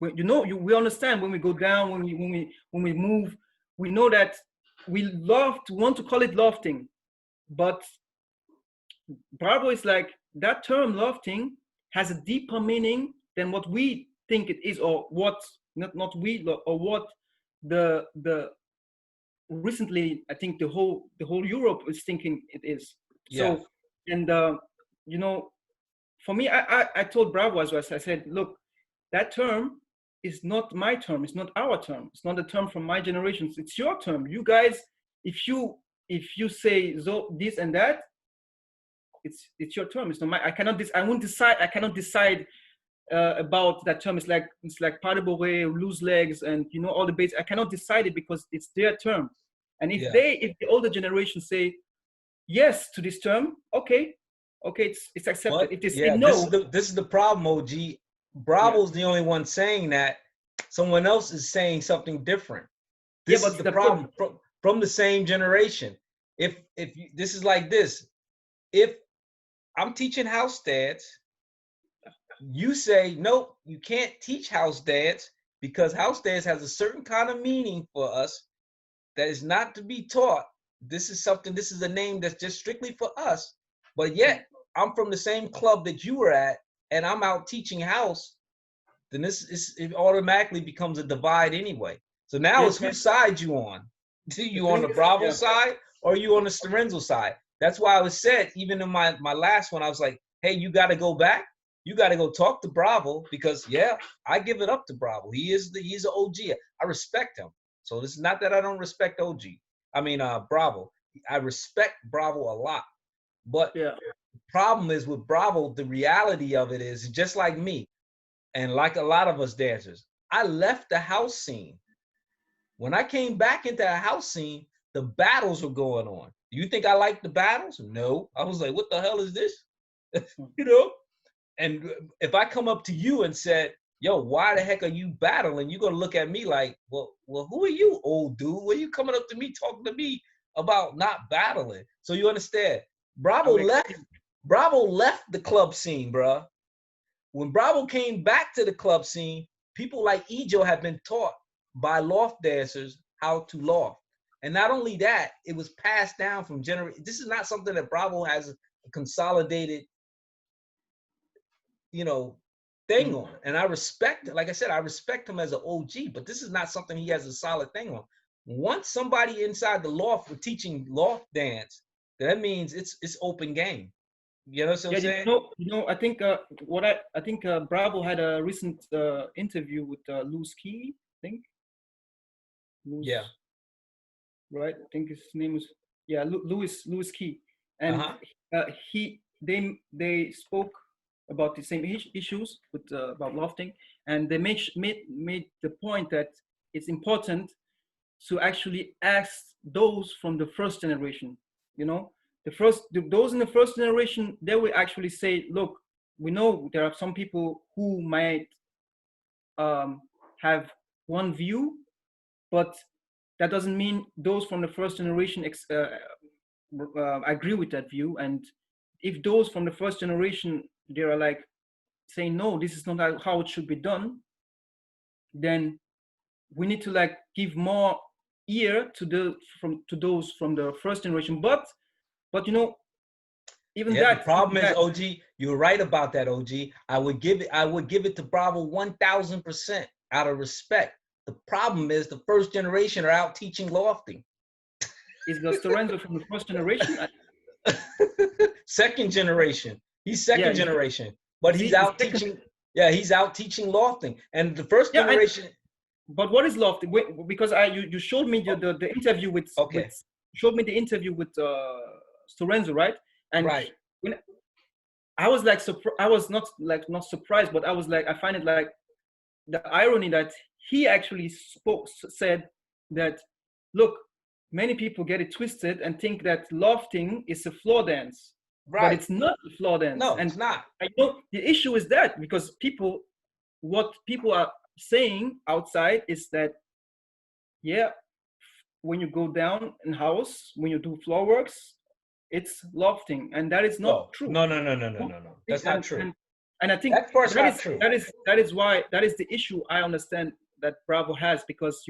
We understand when we go down, when we move, we know that we want to call it lofting, but Bravo is like, that term lofting has a deeper meaning than what we think it is, or what not we, or what the recently I think the whole Europe is thinking it is. Yeah. So, and you know, for me, I told Bravo as well. I said, look, that term is not my term. It's not our term. It's not a term from my generation. It's your term. You guys, if you say this and that, it's your term. It's not my. I won't decide. I cannot decide about that term. It's like pas de bourrée, loose legs, and you know, all the base. I cannot decide it because it's their term. And if the older generation say yes to this term, okay, it's accepted. But, if they say no, this is the problem, OG. Bravo's the only one saying that. Someone else is saying something different. This is the problem from the same generation. If this is like this, if I'm teaching house dance, you say, nope, you can't teach house dance because house dance has a certain kind of meaning for us that is not to be taught. This is a name that's just strictly for us. But yet, I'm from the same club that you were at, and I'm out teaching house, then it automatically becomes a divide anyway. So now it's whose side you on? You on the Bravo side or you on the Storenzo side? That's why I was said, even in my last one, I was like, hey, you got to go back. You got to go talk to Bravo because, I give it up to Bravo. He's an OG. I respect him. So this is not that I don't respect OG. I mean, Bravo. I respect Bravo a lot. But the problem is with Bravo, the reality of it is just like me and like a lot of us dancers, I left the house scene. When I came back into the house scene, the battles were going on. Do you think I liked the battles? No. I was like, what the hell is this? You know? And if I come up to you and said, yo, why the heck are you battling? You're going to look at me like, well, who are you, old dude? Why are you coming up to me, talking to me about not battling? So you understand. Bravo left the club scene, bro. When Bravo came back to the club scene, people like Ejo have been taught by loft dancers how to loft. And not only that, it was passed down from generation. This is not something that Bravo has a consolidated, thing on. And I respect it. Like I said, I respect him as an OG, but this is not something he has a solid thing on. Once somebody inside the loft were teaching loft dance, that means it's open game. You know what I'm Yeah, saying? I think I think Bravo had a recent interview with Louis Key. I think Louis, Yeah. right? I think his name was, yeah, Louis Key, and Uh-huh. they spoke about the same issues with about lofting, and they made the point that it's important to actually ask those from the first generation. You know, those in the first generation, they will actually say, look, we know there are some people who might um, have one view, but that doesn't mean those from the first generation agree with that view. And if those from the first generation, they are like saying, no, this is not how it should be done, then we need to like give more ear to those from the first generation. But even Yeah, the even problem is, that OG, you're right about that, OG. I would give it to Bravo 1000% out of respect. The problem is the first generation are out teaching lofting. is the Storenzo from the first generation. Second generation. He's Yeah, second generation, but is he's he out second? teaching. Yeah, he's out teaching lofting. And the first Yeah, generation. but what is lofting? Because you showed me Oh, the interview with okay, showed me the interview with Storenzo, right? And right. when I was like I was not surprised, but I was like, I find it like the irony that he actually said that, look, many people get it twisted and think that lofting is a floor dance, but Right. it's not a floor dance. No, And it's not. I know the issue is that because what people are saying outside is that, yeah, when you go down in house, when you do floor works, it's lofting, and that is not No, true. no, no, no, no, no, no, no. That's not and true. and and I think That part's that not is true. that is that is why that is the issue I understand that Bravo has, because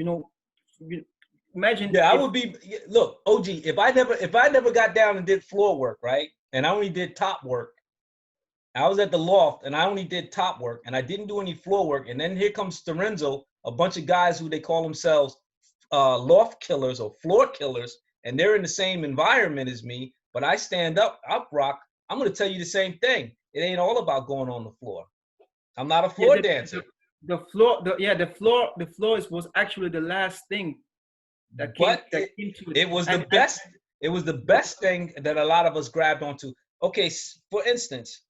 imagine Yeah, I if would be. Look, OG. If I never got down and did floor work, right, and I only did top work. I was at the loft and I only did top work and I didn't do any floor work. And then here comes Storenzo, a bunch of guys who they call themselves loft killers or floor killers, and they're in the same environment as me. But I stand up rock. I'm gonna tell you the same thing. It ain't all about going on the floor. I'm not a yeah, floor dancer. the floor the floor was actually the last thing But that it, came to it. it was the And best. It was the best thing that a lot of us grabbed onto. Okay, for instance,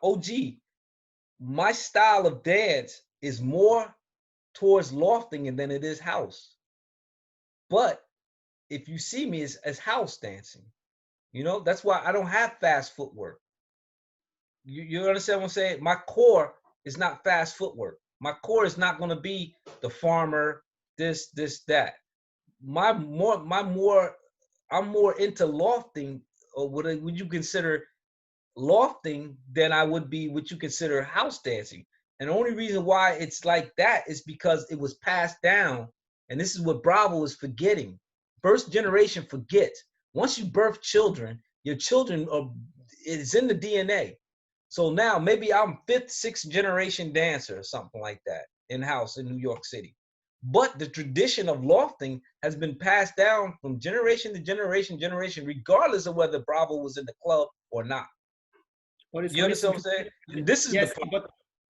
OG, my style of dance is more towards lofting than it is house. But if you see me as house dancing, that's why I don't have fast footwork. You understand what I'm saying? My core is not fast footwork. My core is not going to be the farmer, this, that. I'm more into lofting, or would you consider lofting, than I would be what you consider house dancing. And the only reason why it's like that is because it was passed down. And this is what Bravo is forgetting. First generation forgets. Once you birth children, your children it's in the DNA. So now maybe I'm fifth, sixth generation dancer or something like that in house in New York City. But the tradition of lofting has been passed down from generation to generation, regardless of whether Bravo was in the club or not. You what is understand what I'm saying? And this is the yes, problem.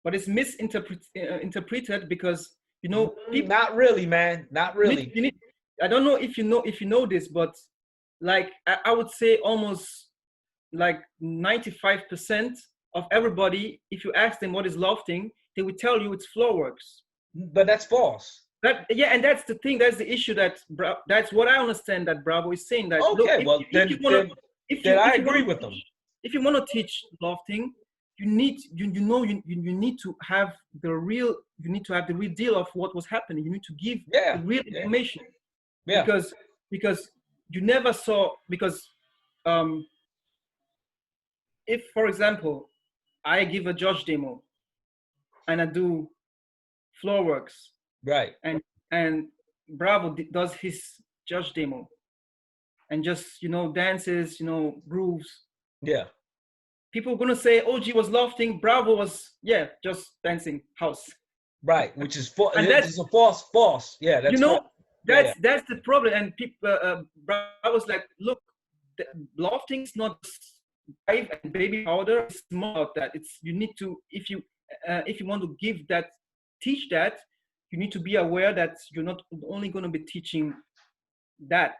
but it's interpreted because people Not really, man. Not really. you need I don't know if you know this, but like I would say almost like 95% of everybody, if you ask them what is lofting, they would tell you it's floor works. But that's false. And that's the thing, that's the issue, that's what I understand that Bravo is saying, that look, Okay, well if you then want to then then I agree with them. if you want to teach lofting, you need you need to have the real deal of what was happening. You need to give the Yeah, real yeah, information, yeah. because you never saw, because um if, for example, I give a Josh demo and I do floor works, Right. and Bravo does his Josh demo and just dances, grooves, Yeah. people are gonna say OG was lofting, Bravo was, yeah, just dancing house. Right. Which is false. And This is a false. Yeah, you that's false. know Yeah, yeah. that's the problem. And people Bravo's like, look, lofting is not dive and baby powder. It's more about that. It's, you need to, if you want to give that, teach that, you need to be aware that you're not only going to be teaching that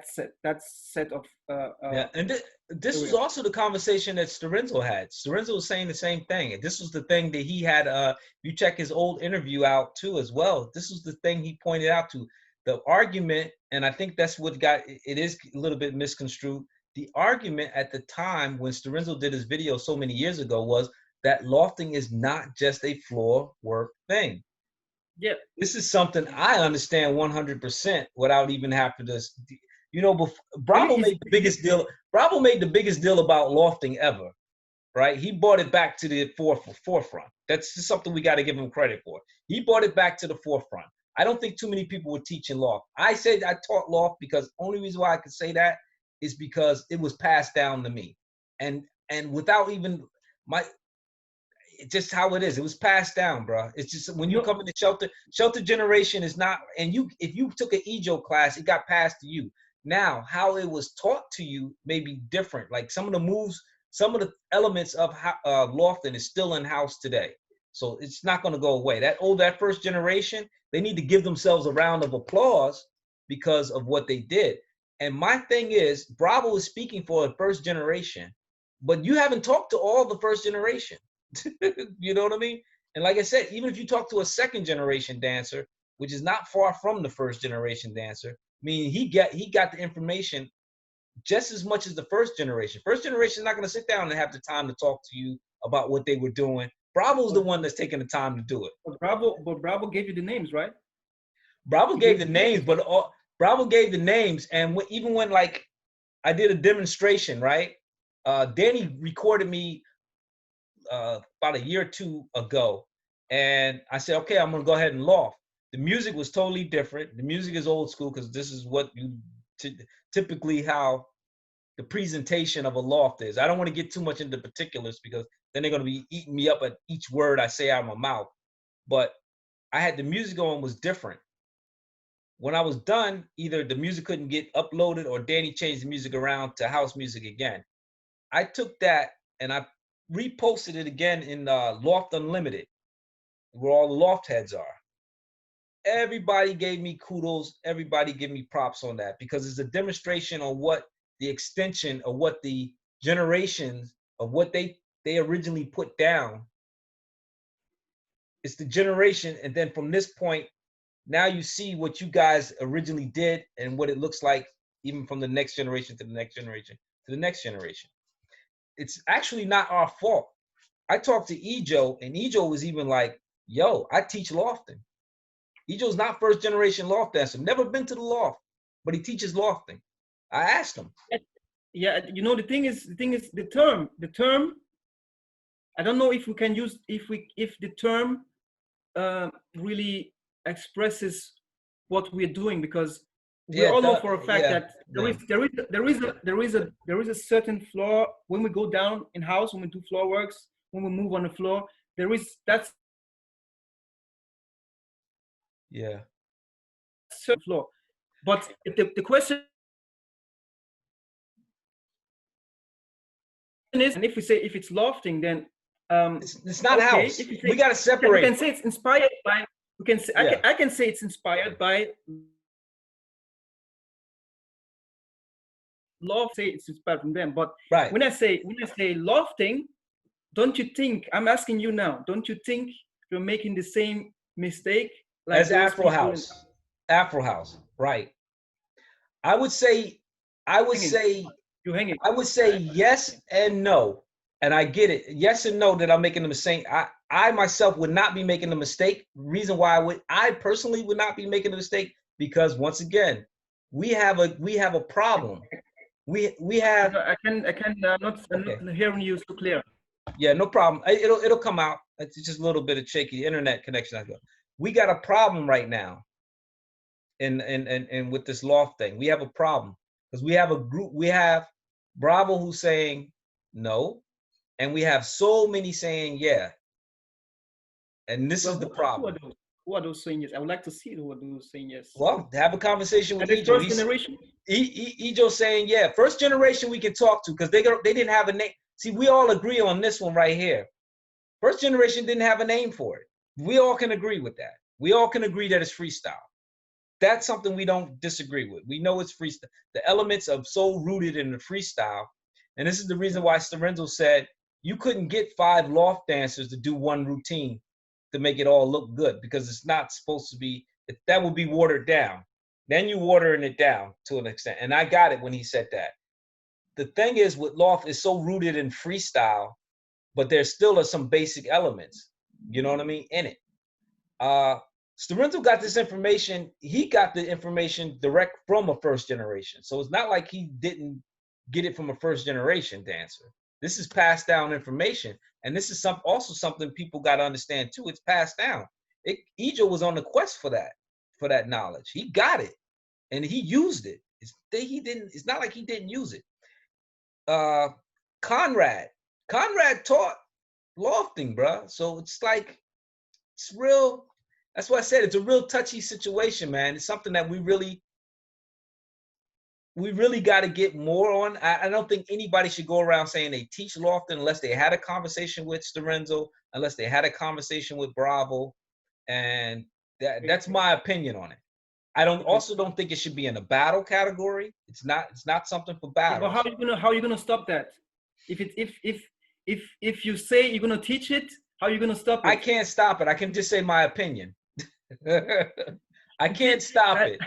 set of yeah. And this was also the conversation that Storenzo had. Storenzo was saying the same thing. And this was the thing that he had, you check his old interview out too as well. This was the thing he pointed out to. The argument, and I think that's what got, it is a little bit misconstrued. The argument at the time when Storenzo did his video so many years ago was that lofting is not just a floor work thing. Yeah. This is something I understand 100% without even having to, you know, Bravo made the biggest deal. Bravo made the biggest deal about lofting ever, right? He brought it back to the forefront. That's just something we got to give him credit for. He brought it back to the forefront. I don't think too many people were teaching loft. I said I taught loft because only reason why I could say that is because it was passed down to me. And without even it's just how it is. It was passed down, bro. It's just when you come into shelter generation is not, and if you took an EJO class, it got passed to you. Now, how it was taught to you may be different. Like some of the moves, some of the elements of lofting is still in house today. So it's not going to go away. That first generation, they need to give themselves a round of applause because of what they did. And my thing is, Bravo is speaking for the first generation, but you haven't talked to all the first generation. You know what I mean? And like I said, even if you talk to a second generation dancer, which is not far from the first generation dancer, I mean, he got the information just as much as the first generation. First generation is not going to sit down and have the time to talk to you about what they were doing. Bravo's the one that's taking the time to do it. But Bravo gave you the names, right? Bravo gave the names, but Bravo gave the names, and even when like I did a demonstration, right? Danny recorded me about a year or two ago, and I said, okay, I'm gonna go ahead and loft. The music was totally different. The music is old school because this is what you typically how the presentation of a loft is. I don't want to get too much into particulars because then they're gonna be eating me up at each word I say out of my mouth. But I had the music on was different. When I was done, either the music couldn't get uploaded or Danny changed the music around to house music again. I took that and I reposted it again in Loft Unlimited, where all the loft heads are. Everybody gave me kudos. Everybody gave me props on that because it's a demonstration on what the extension of what the generations of what they originally put down. It's the generation, and then from this point, now you see what you guys originally did and what it looks like even from the next generation to the next generation to the next generation. It's actually not our fault. I talked to EJO, and EJO was even like, yo, I teach lofting. EJO's not first generation loft dancer, never been to the loft, but he teaches lofting. I asked him. Yeah, you know, the thing is the term, I don't know if we can use, if the term really expresses what we're doing, because we all know for a fact that there is a certain floor when we go down in house, when we do floor works, when we move on the floor, that's certain floor. But the question is, and if we say if it's lofting, then it's not okay, house. We got to separate. We can say it's inspired by. We can say I can say it's inspired by loft. Say it's inspired from them, but when I say lofting, don't you think, I'm asking you now, don't you think you're making the same mistake like as Afro House? Afro House, right? I would say yes and no. And I get it. Yes and no that I'm making the mistake. I myself would not be making the mistake. Reason why I personally would not be making the mistake, because once again, we have a problem. We have. I can not hearing you so clear. Yeah, no problem. It'll come out. It's just a little bit of shaky internet connection. We got a problem right now. And with this loft thing, we have a problem because we have a group. We have Bravo who's saying no, and we have so many saying yeah. And this is the problem. Who are those saying yes? I would like to see who are those saying yes. Well, have a conversation Are with they Ejo. first generation? Ejo saying, yeah, first generation we can talk to because they didn't have a name. See, we all agree on this one right here. First generation didn't have a name for it. We all can agree with that. We all can agree that it's freestyle. That's something we don't disagree with. We know it's freestyle. The elements are so rooted in the freestyle. And this is the reason why Lorenzo said you couldn't get 5 loft dancers to do one routine to make it all look good because it's not supposed to be, that would be watered down. Then you watering it down to an extent. And I got it when he said that. The thing is with loft is so rooted in freestyle, but there still are some basic elements, you know what I mean, in it. Lorenzo got this information. He got the information direct from a first generation. So it's not like he didn't get it from a first generation dancer. This is passed down information. And this is also something people got to understand too. It's passed down. Ejo was on the quest for that knowledge. He got it and he used it. It's not like he didn't use it. Conrad taught lofting, bro. So it's like, it's real. That's why I said it's a real touchy situation, man. It's something that we really got to get more on. I don't think anybody should go around saying they teach lofting unless they had a conversation with Lorenzo, unless they had a conversation with Bravo, and that's my opinion on it. I don't think it should be in a battle category. It's not something for battles. Yeah, but how are you gonna stop that? If you say you're gonna teach it, how are you gonna stop it? I can't stop it. I can just say my opinion. I can't stop it.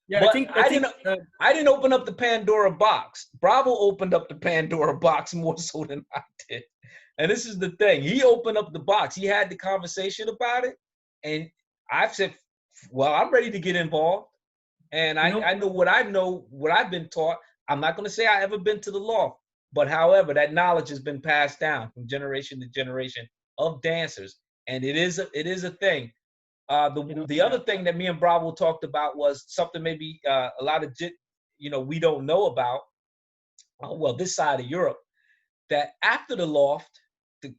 Yeah, but I didn't open up the Pandora box. Bravo opened up the Pandora box more so than I did. And this is the thing. He opened up the box. He had the conversation about it. And I've said, well, I'm ready to get involved. And I know what I've been taught. I'm not going to say I ever been to the loft. But however, that knowledge has been passed down from generation to generation of dancers. And it is a thing. The other thing that me and Bravo talked about was something maybe a lot of we don't know about. This side of Europe, that after the loft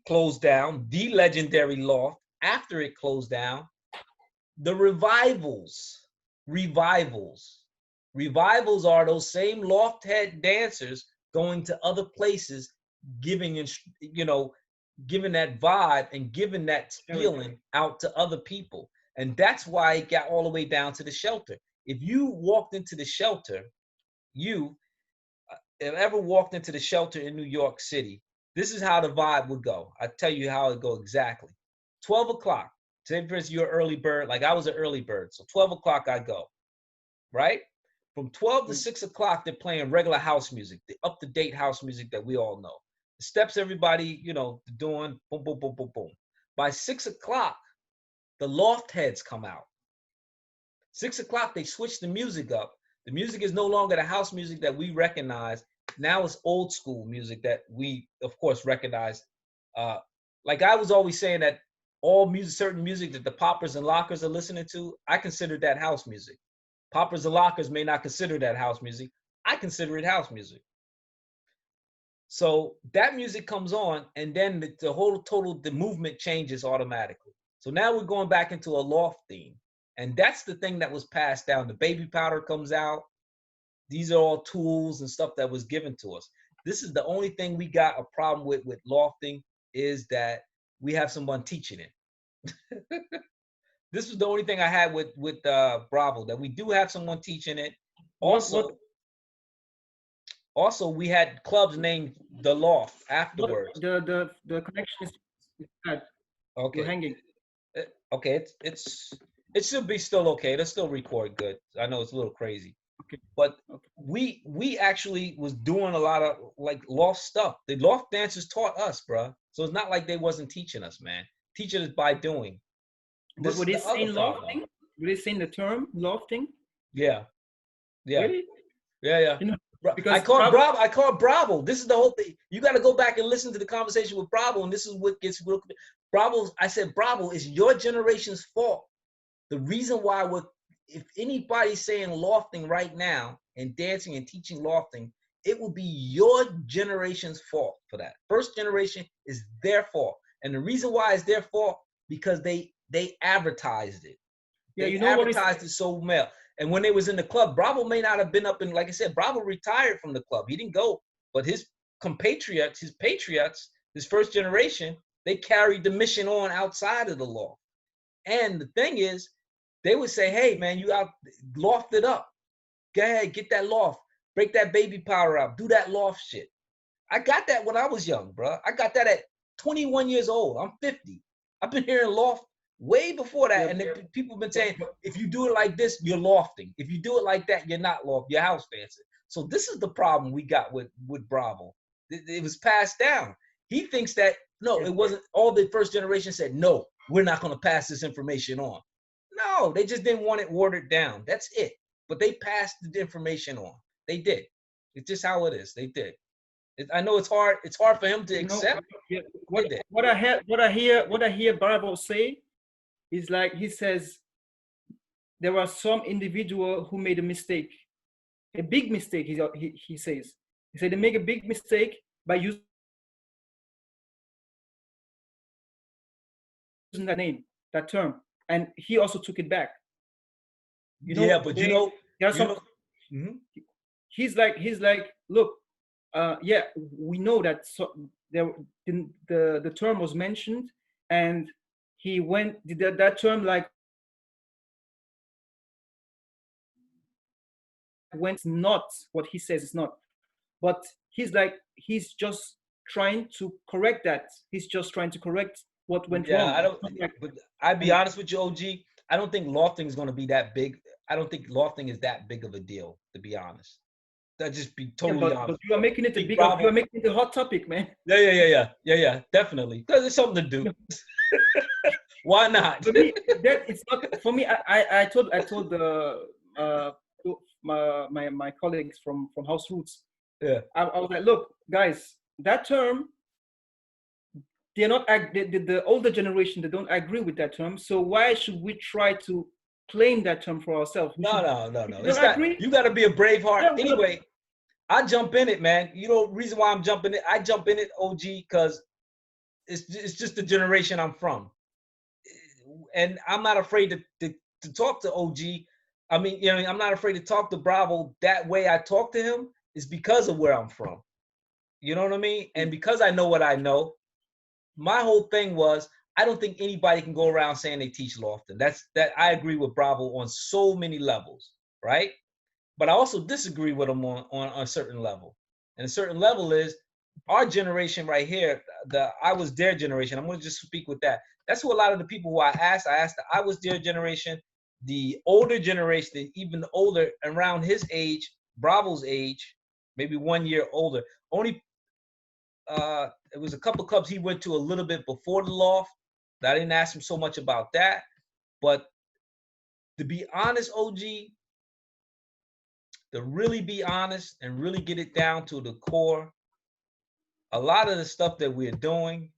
closed down, the legendary loft, after it closed down, the revivals are those same loft head dancers going to other places, giving that vibe and giving that feeling out to other people. And that's why it got all the way down to the shelter. If you walked into the shelter, if ever walked into the shelter in New York City, this is how the vibe would go. I tell you how it go exactly. 12 o'clock. Say for instance, you're an early bird. Like I was an early bird. So 12 o'clock I go, right? From 12 to 6 o'clock, they're playing regular house music, the up-to-date house music that we all know. The steps everybody, doing, boom, boom, boom, boom, boom. By 6 o'clock, the loft heads come out. 6 o'clock, they switch the music up. The music is no longer the house music that we recognize. Now it's old school music that we, of course, recognize. Like I was always saying that all music, certain music that the poppers and lockers are listening to, I consider that house music. Poppers and lockers may not consider that house music. I consider it house music. So that music comes on, and then the movement changes automatically. So now we're going back into a loft theme. And that's the thing that was passed down. The baby powder comes out. These are all tools and stuff that was given to us. This is the only thing we got a problem with lofting, is that we have someone teaching it. This was the only thing I had with Bravo, that we do have someone teaching it. Also, we had clubs named The Loft afterwards. The connection is bad. Okay. You're hanging. Okay, it should be still okay. It'll still record good. I know it's a little crazy. Okay. But we actually was doing a lot of like loft stuff. The loft dancers taught us, bro. So it's not like they wasn't teaching us, man. Teaching us by doing. But were they saying lofting? Were they saying the term lofting? Yeah. Really? Yeah. Because I called Bravo. This is the whole thing. You got to go back and listen to the conversation with Bravo, and this is what gets real. Bravo, I said, Bravo, it's your generation's fault. The reason why if anybody's saying lofting right now and dancing and teaching lofting, it will be your generation's fault for that. First generation is their fault. And the reason why it's their fault, because they they advertised it. Yeah, They you know what is advertised it so well. And when they was in the club, Bravo may not have been up in, like I said, Bravo retired from the club. He didn't go, but his compatriots, his patriots, his first generation, they carried the mission on outside of the law. And the thing is, they would say, hey, man, you out, loft it up. Go ahead, get that loft. Break that baby powder out. Do that loft shit. I got that when I was young, bro. I got that at 21 years old. I'm 50. I've been hearing loft way before that. yeah, And people have been saying, if you do it like this, you're lofting. If you do it like that, you're not loft. You're house dancing. So this is the problem we got with Bravo. It was passed down. He thinks that, no, it wasn't. All the first generation said, no, we're not going to pass this information on. No, they just didn't want it watered down. That's it. But they passed the information on. They did. It's just how it is. They did. I know it's hard. It's hard for him to accept. Yeah, what I hear Bravo say is like he says there are some individual who made a mistake, a big mistake. He says they make a big mistake by using that name, that term, and he also took it back. You know, yeah, but there are some. Mm-hmm. He's like, look, yeah, we know that the term was mentioned, and he did that term like went not what he says it's not, but he's just trying to correct that. He's just trying to correct what went wrong. I don't. But I'd be honest with you, OG. I don't think lofting is going to be that big. I don't think lofting is that big of a deal, to be honest. That just be totally honest. But you are making it a big. You are making it a hot topic, man. Yeah. Definitely, because it's something to do. Why not? For me, it's not. For me, I told my colleagues from House Roots. Yeah. I was like, look, guys, that term, they're not the older generation. They don't agree with that term. So why should we try to claim that term for ourselves? No. It's not, you got to be a brave heart. Yeah, anyway, I jump in it, man. You know, reason why I'm jumping it, I jump in it, OG, because it's just the generation I'm from. And I'm not afraid to talk to OG. I mean, you know, I'm not afraid to talk to Bravo that way. I talk to him is because of where I'm from. You know what I mean? And because I know what I know, my whole thing was, I don't think anybody can go around saying they teach lofting. That I agree with Bravo on so many levels, right? But I also disagree with him on a certain level. And a certain level is our generation right here, the I was their generation. I'm going to just speak with that. That's who a lot of the people who I asked the I was their generation, the older generation, even older, around his age, Bravo's age, maybe 1 year older. Only it was a couple clubs he went to a little bit before the loft. I didn't ask him so much about that. But to be honest, OG, to really be honest and really get it down to the core, a lot of the stuff that we're doing,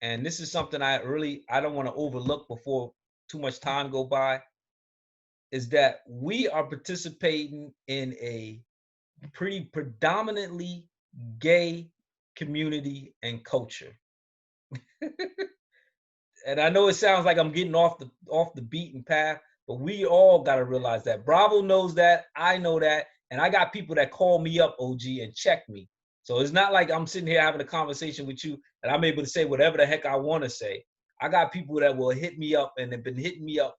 and this is something I don't want to overlook before too much time go by, is that we are participating in a pretty predominantly gay community and culture. And I know it sounds like I'm getting off the beaten path, but we all got to realize that. Bravo knows that, I know that, and I got people that call me up, OG, and check me. So it's not like I'm sitting here having a conversation with you and I'm able to say whatever the heck I want to say. I got people that will hit me up and have been hitting me up.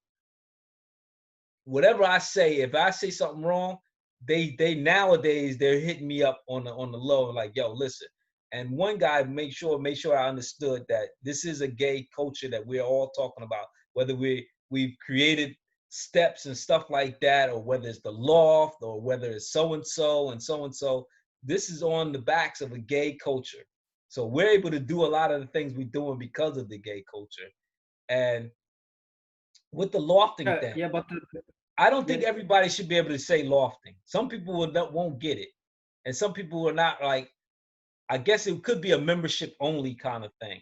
Whatever I say, if I say something wrong, they nowadays they're hitting me up on the low, like, yo, listen. And one guy made sure I understood that this is a gay culture that we're all talking about, whether we've created steps and stuff like that, or whether it's the loft, or whether it's so-and-so and so-and-so. This is on the backs of a gay culture. So we're able to do a lot of the things we're doing because of the gay culture. And with the lofting thing, I don't think everybody should be able to say lofting. Some people won't get it. And some people are not like, I guess it could be a membership only kind of thing.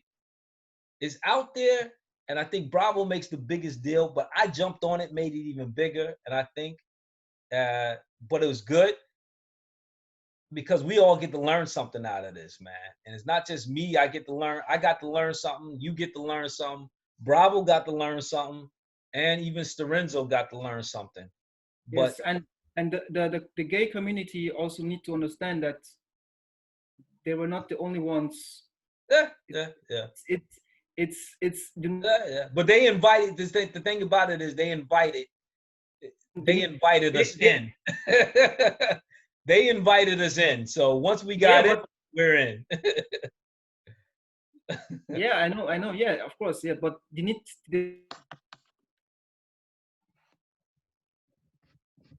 It's out there, and I think Bravo makes the biggest deal, but I jumped on it, made it even bigger, and I think, but it was good because we all get to learn something out of this, man. And it's not just me, I got to learn something, you get to learn something. Bravo got to learn something, and even Storenzo got to learn something. But Yes, and the gay community also need to understand that they were not the only ones. yeah, It's yeah, yeah. it's Yeah, yeah. But they invited this thing. The thing about it is they invited us in. They invited us in. So once we yeah, got in, but we're in. yeah, I know, yeah, of course, yeah, but they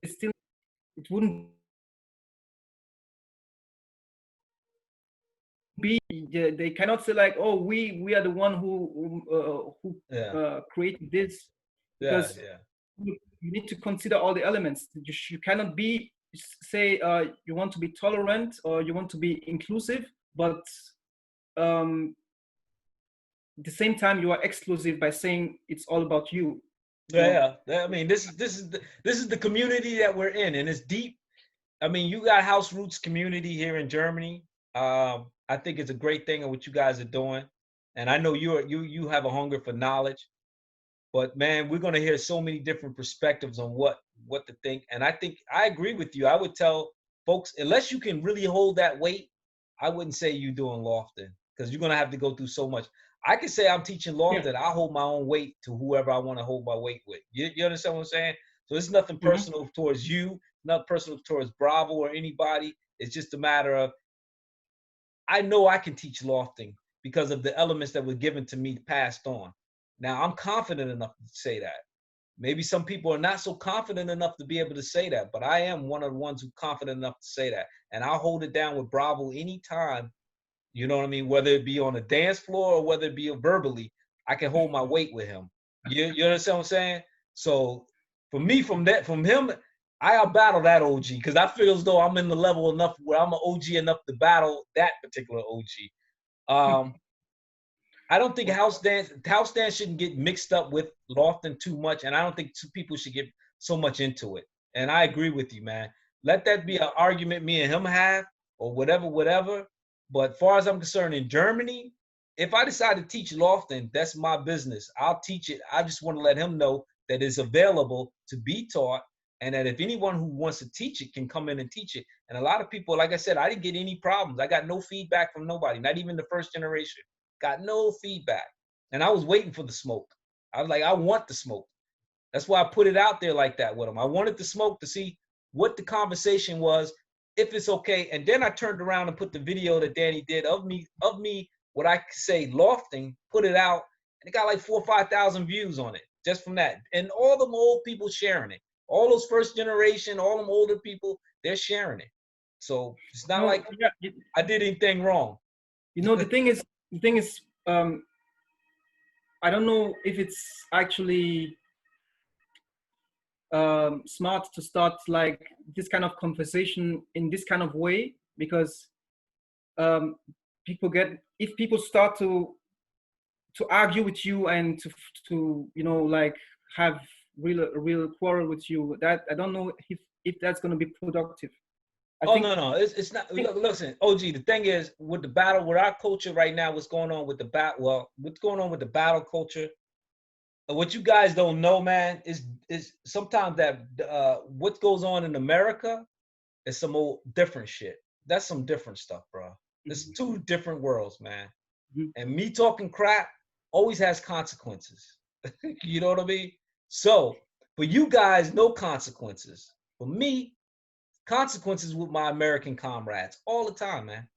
still, it wouldn't be, they cannot say like, oh, we are the one who Yeah, created this, yeah, because yeah. you need to consider all the elements. You cannot be say you want to be tolerant or you want to be inclusive, but um, at the same time you are exclusive by saying it's all about you. You know? Yeah, yeah. I mean, this is the community that we're in, and it's deep. I mean, you got House Roots community here in Germany. I think it's a great thing of what you guys are doing, and I know you have a hunger for knowledge. But man, we're gonna hear so many different perspectives on what to think, and I think I agree with you. I would tell folks, unless you can really hold that weight, I wouldn't say you doing lofting because you're gonna have to go through so much. I can say I'm teaching Yeah. lofting. I hold my own weight to whoever I want to hold my weight with. You understand what I'm saying? So it's nothing Mm-hmm. personal towards you, not personal towards Bravo or anybody. It's just a matter of I know I can teach lofting because of the elements that were given to me passed on. Now I'm confident enough to say that. Maybe some people are not so confident enough to be able to say that, but I am one of the ones who's confident enough to say that. And I'll hold it down with Bravo anytime, you know what I mean? Whether it be on the dance floor or whether it be verbally, I can hold my weight with him. You understand what I'm saying? So for me, from him, I'll battle that OG because I feel as though I'm in the level enough where I'm an OG enough to battle that particular OG. Um, I don't think house dance shouldn't get mixed up with Lofton too much, and I don't think two people should get so much into it. And I agree with you, man. Let that be an argument me and him have, or whatever, whatever. But far as I'm concerned, in Germany, if I decide to teach Lofton, that's my business. I'll teach it. I just want to let him know that it's available to be taught, and that if anyone who wants to teach it can come in and teach it. And a lot of people, like I said, I didn't get any problems. I got no feedback from nobody, not even the first generation. Got no feedback. And I was waiting for the smoke. I was like, I want the smoke. That's why I put it out there like that with him. I wanted the smoke to see what the conversation was, if it's okay. And then I turned around and put the video that Danny did of me, what I say lofting, put it out, and it got like 4,000 or 5,000 views on it just from that. And all them old people sharing it. All those first generation, all them older people, they're sharing it. So it's not No, like yeah, I did anything wrong. you know, the thing is, I don't know if it's actually smart to start like this kind of conversation in this kind of way, because um, if people start to argue with you and to you know, like have real quarrel with you, that I don't know if that's going to be productive. I Oh think, no, it's not. Look, listen, OG. The thing is, with the battle, with our culture right now, what's going on with the what's going on with the battle culture? What you guys don't know, man, is sometimes that what goes on in America is some old different shit. That's some different stuff, bro. It's two different worlds, man. And me talking crap always has consequences. You know what I mean? So for you guys, no consequences. For me, consequences with my American comrades all the time, man.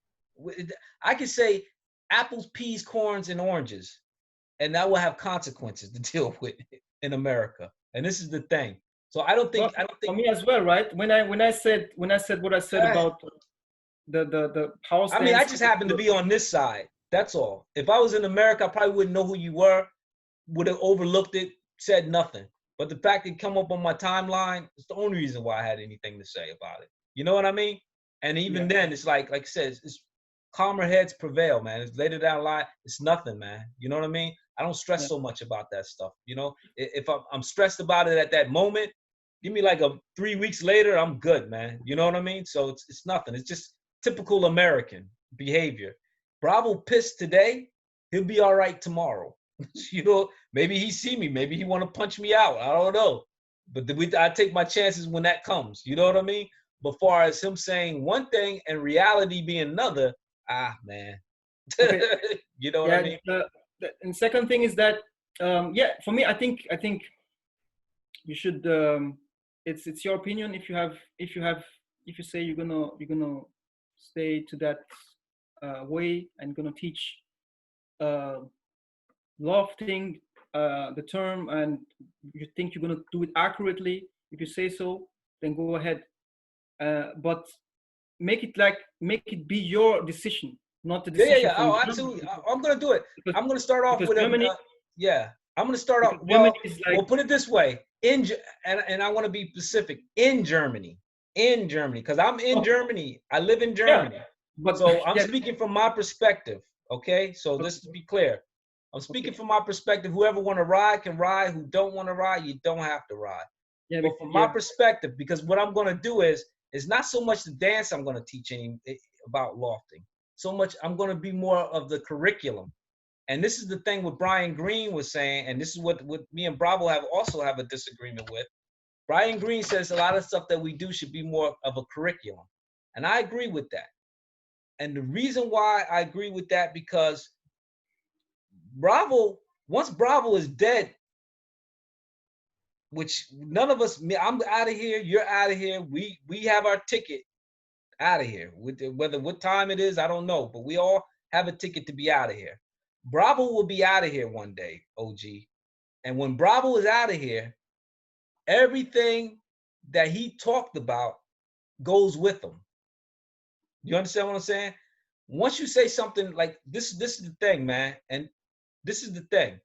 I can say apples, peas, corns, and oranges, and that will have consequences to deal with in America. And this is the thing. So well, I don't for think. me as well, right? When I said what I said about the house I mean, I dance just happen to culture. be on this side. That's all. If I was in America, I probably wouldn't know who you were. Would have overlooked it, said nothing. But the fact it come up on my timeline is the only reason why I had anything to say about it. You know what I mean? And even Yeah, then, it's like I said, it's calmer heads prevail, man. It's later down the line, it's nothing, man. You know what I mean? I don't stress yeah, so much about that stuff. You know, if I'm stressed about it at that moment, give me like 3 weeks later, I'm good, man. You know what I mean? So it's nothing. It's just typical American behavior. Bravo pissed today, he'll be all right tomorrow. You know, maybe he see me, maybe he want to punch me out. I don't know. But I take my chances when that comes. You know what I mean? But far as him saying one thing and reality being another, man. Okay. You know what I Yeah. mean? And second thing is that, yeah, for me, I think you should. It's your opinion. If you say you're gonna stay to that way and gonna teach uh, lofting the term, and you think you're gonna do it accurately. If you say so, then go ahead. But make it be your decision, not the decision Yeah. from Oh, Germany. absolutely. I'm gonna do it. Because, I'm gonna start off because with Germany, yeah. I'm gonna start off. because Germany Well, is well, like, put it this way. And I want to be specific. In Germany, because I'm in okay, Germany. I live in yeah, Germany. but So I'm yeah, speaking from my perspective. Okay. So okay, this to be clear, I'm speaking okay, from my perspective. Whoever want to ride can ride. Who don't want to ride, you don't have to ride. yeah, But from my yeah, perspective, because what I'm going to do is not so much the dance I'm going to teach about lofting. So much I'm going to be more of the curriculum. And this is the thing what Brian Green was saying, and this is what me and Bravo have a disagreement with. Brian Green says a lot of stuff that we do should be more of a curriculum. And I agree with that. And the reason why I agree with that, because once Bravo is dead, which none of us, I'm out of here, you're out of here. We have our ticket out of here. Whether what time it is, I don't know, but we all have a ticket to be out of here. Bravo will be out of here one day, OG. And when Bravo is out of here, everything that he talked about goes with him. You understand what I'm saying? Once you say something like this is the thing, man. And this is the thing.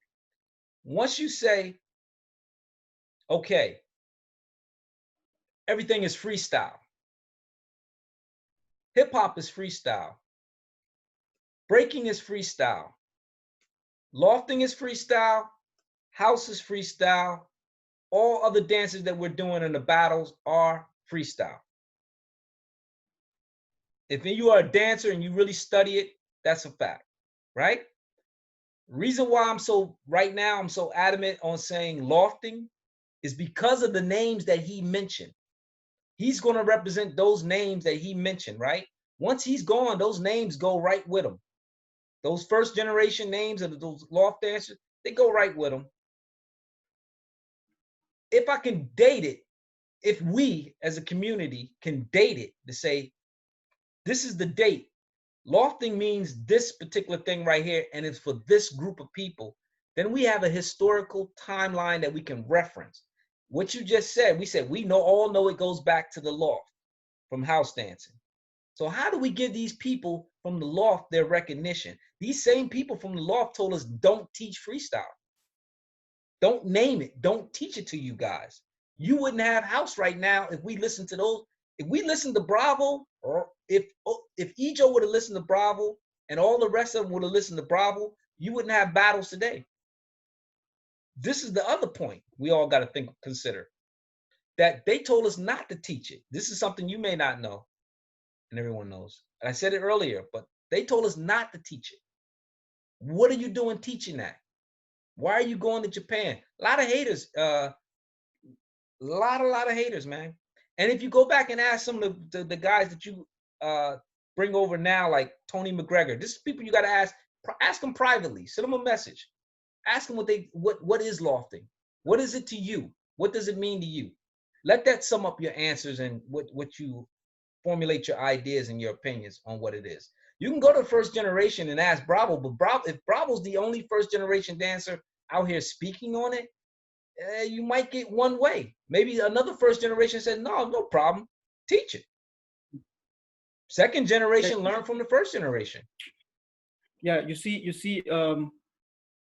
Once you say, okay, everything is freestyle. Hip hop is freestyle. Breaking is freestyle. Lofting is freestyle. House is freestyle. All other dances that we're doing in the battles are freestyle. If you are a dancer and you really study it, that's a fact, right? Reason why I'm so adamant on saying lofting is because of the names that he mentioned. He's going to represent those names that he mentioned, right? Once he's gone, those names go right with him. Those first generation names of those loft dancers, they go right with him. If I can date it, if we as a community can date it to say, this is the date. Lofting means this particular thing right here, and it's for this group of people. Then we have a historical timeline that we can reference. What you just said, we all know it goes back to the loft from house dancing. So how do we give these people from the loft their recognition? These same people from the loft told us don't teach freestyle. Don't name it. Don't teach it to you guys. You wouldn't have house right now if we listened to those. If we listened to Bravo, or if Ejo would have listened to Bravo and all the rest of them would have listened to Bravo, you wouldn't have battles today. This is the other point we all got to consider. That they told us not to teach it. This is something you may not know, and everyone knows. And I said it earlier, but they told us not to teach it. What are you doing teaching that? Why are you going to Japan? A lot of haters, a lot of haters, man. And if you go back and ask some of the guys that you bring over now, like Tony McGregor, this is people you got to ask them privately, send them a message, ask them what is lofting, what is it to you, what does it mean to you? Let that sum up your answers and what you formulate your ideas and your opinions on what it is. You can go to first generation and ask Bravo, but if Bravo's the only first generation dancer out here speaking on it, you might get one way. Maybe another first generation said, no problem, teach it. Second generation, learn from the first generation. Yeah, you see,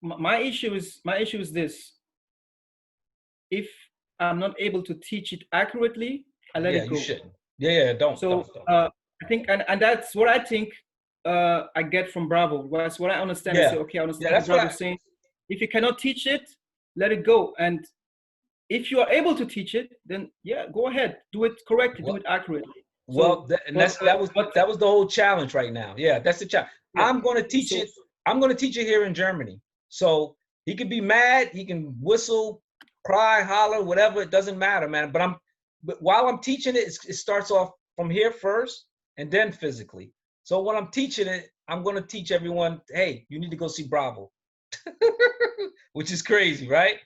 my issue is this: if I'm not able to teach it accurately, I let it go. You shouldn't. Yeah, don't. So don't. I think, and that's what I think I get from Bravo. That's what I understand. Yeah. I say, okay, I understand That's what Bravo's saying. If you cannot teach it, let it go. And if you are able to teach it, then yeah, go ahead, do it correctly, do it accurately. Well, that was the whole challenge right now. Yeah, that's the challenge. Yeah. I'm going to teach it. I'm going to teach it here in Germany. So He can be mad, he can whistle, cry, holler, whatever. It doesn't matter, man. But while I'm teaching it, it starts off from here first and then physically. So when I'm teaching it, I'm going to teach everyone, hey, you need to go see Bravo, which is crazy, right?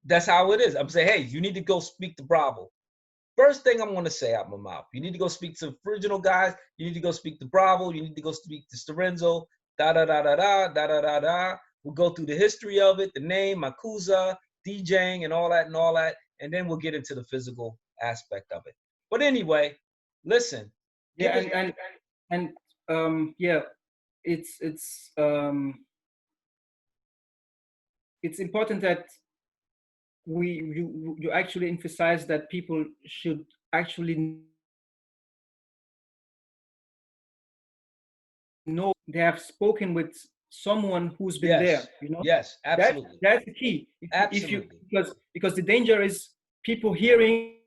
That's how it is. I'm saying, hey, you need to go speak to Bravo. First thing I'm going to say out my mouth, you need to go speak to the original guys. You need to go speak to Bravo. You need to go speak to Storenzo, da-da-da-da-da. We'll go through the history of it, the name, Makuza, DJing, and all that and all that. And then we'll get into the physical aspect of it. But anyway, listen. Yeah, yeah, it's important that you actually emphasize that people should actually know they have spoken with someone who's been there, you know. Yes, absolutely. That's the key. Absolutely. Because the danger is people hearing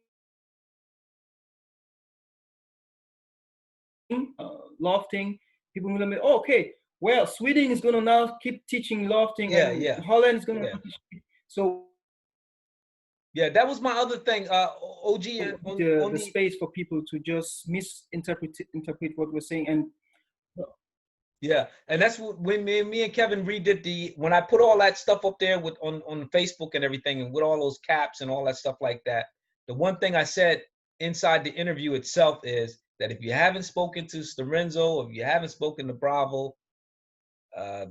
lofting, people will be, oh, okay, well, Sweden is gonna now keep teaching lofting, and Holland is gonna teach. So yeah, that was my other thing. OG and the space for people to just interpret what we're saying. And yeah, and that's what when me and Kevin redid when I put all that stuff up there with on Facebook and everything, and with all those caps and all that stuff like that. The one thing I said inside the interview itself is that if you haven't spoken to Storenzo, or if you haven't spoken to Bravo,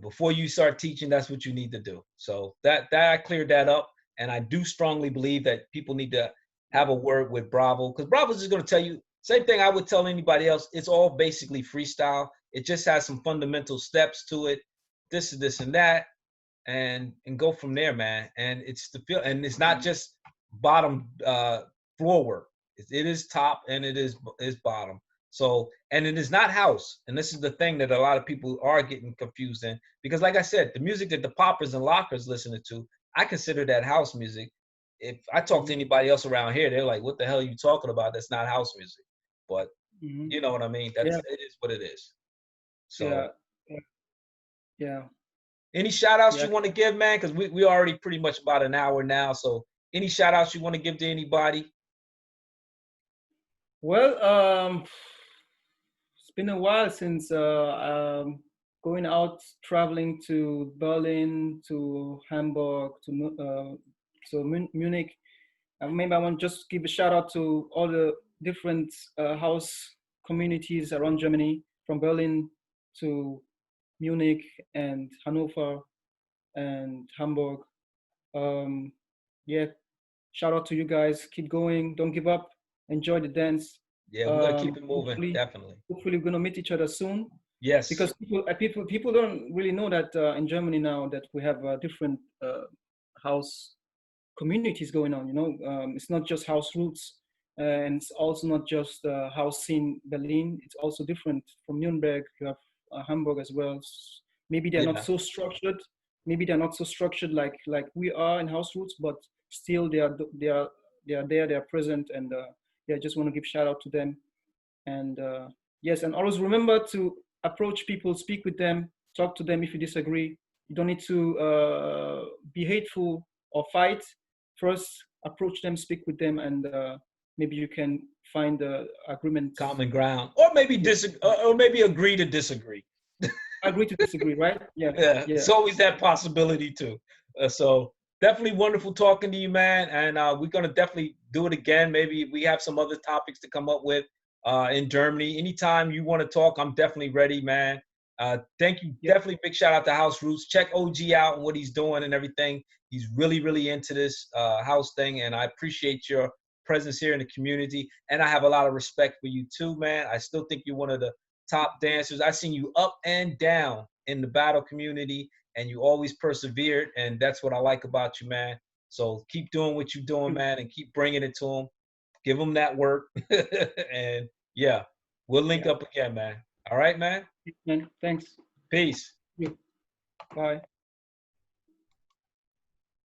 before you start teaching, that's what you need to do. So that I cleared that up, and I do strongly believe that people need to have a word with Bravo, because Bravo's just going to tell you same thing I would tell anybody else. It's all basically freestyle. It just has some fundamental steps to it, this and that, and go from there, man. And it's the feel, and it's not just bottom floor work. It is top and it is bottom. So, and it is not house. And this is the thing that a lot of people are getting confused in, because like I said, the music that the poppers and lockers listening to, I consider that house music. If I talk to anybody else around here, they're like, what the hell are you talking about? That's not house music. But you know what I mean? It is what it is. So yeah. Any shout outs you want to give, man? Because we already pretty much about an hour now. So any shout outs you want to give to anybody? Well, it's been a while since going out, traveling to Berlin, to Hamburg, to Munich. Maybe I want to just give a shout out to all the different house communities around Germany, from Berlin to Munich and Hanover and Hamburg. Yeah, shout out to you guys. Keep going. Don't give up. Enjoy the dance. Yeah, we're gonna keep it moving. Definitely. Hopefully, we're gonna meet each other soon. Yes. Because people don't really know that in Germany now that we have different house communities going on. You know, it's not just house roots, and it's also not just house scene Berlin. It's also different from Nuremberg. You have Hamburg as well. Maybe they're not so structured. Maybe they're not so structured like we are in house roots, but still they are there. They are present, and I just want to give shout out to them. And yes, and always remember to approach people, speak with them, talk to them if you disagree. You don't need to be hateful or fight. First, approach them, speak with them, and maybe you can find agreement, common ground, or maybe disagree, or maybe agree to disagree. Agree to disagree, right? Yeah. It's always that possibility too. So definitely wonderful talking to you, man. And we're gonna definitely do it again. Maybe we have some other topics to come up with in Germany. Anytime you want to talk, I'm definitely ready, man. Thank you. Definitely big shout out to House Roots. Check OG out and what he's doing and everything. He's really, really into this house thing, and I appreciate your presence here in the community. And I have a lot of respect for you too, man. I still think you're one of the top dancers. I've seen you up and down in the battle community, and you always persevered, and that's what I like about you, man. So keep doing what you're doing, man, and keep bringing it to them. Give them that work, and yeah, we'll link up again, man. All right, man? Thanks. Peace. Bye.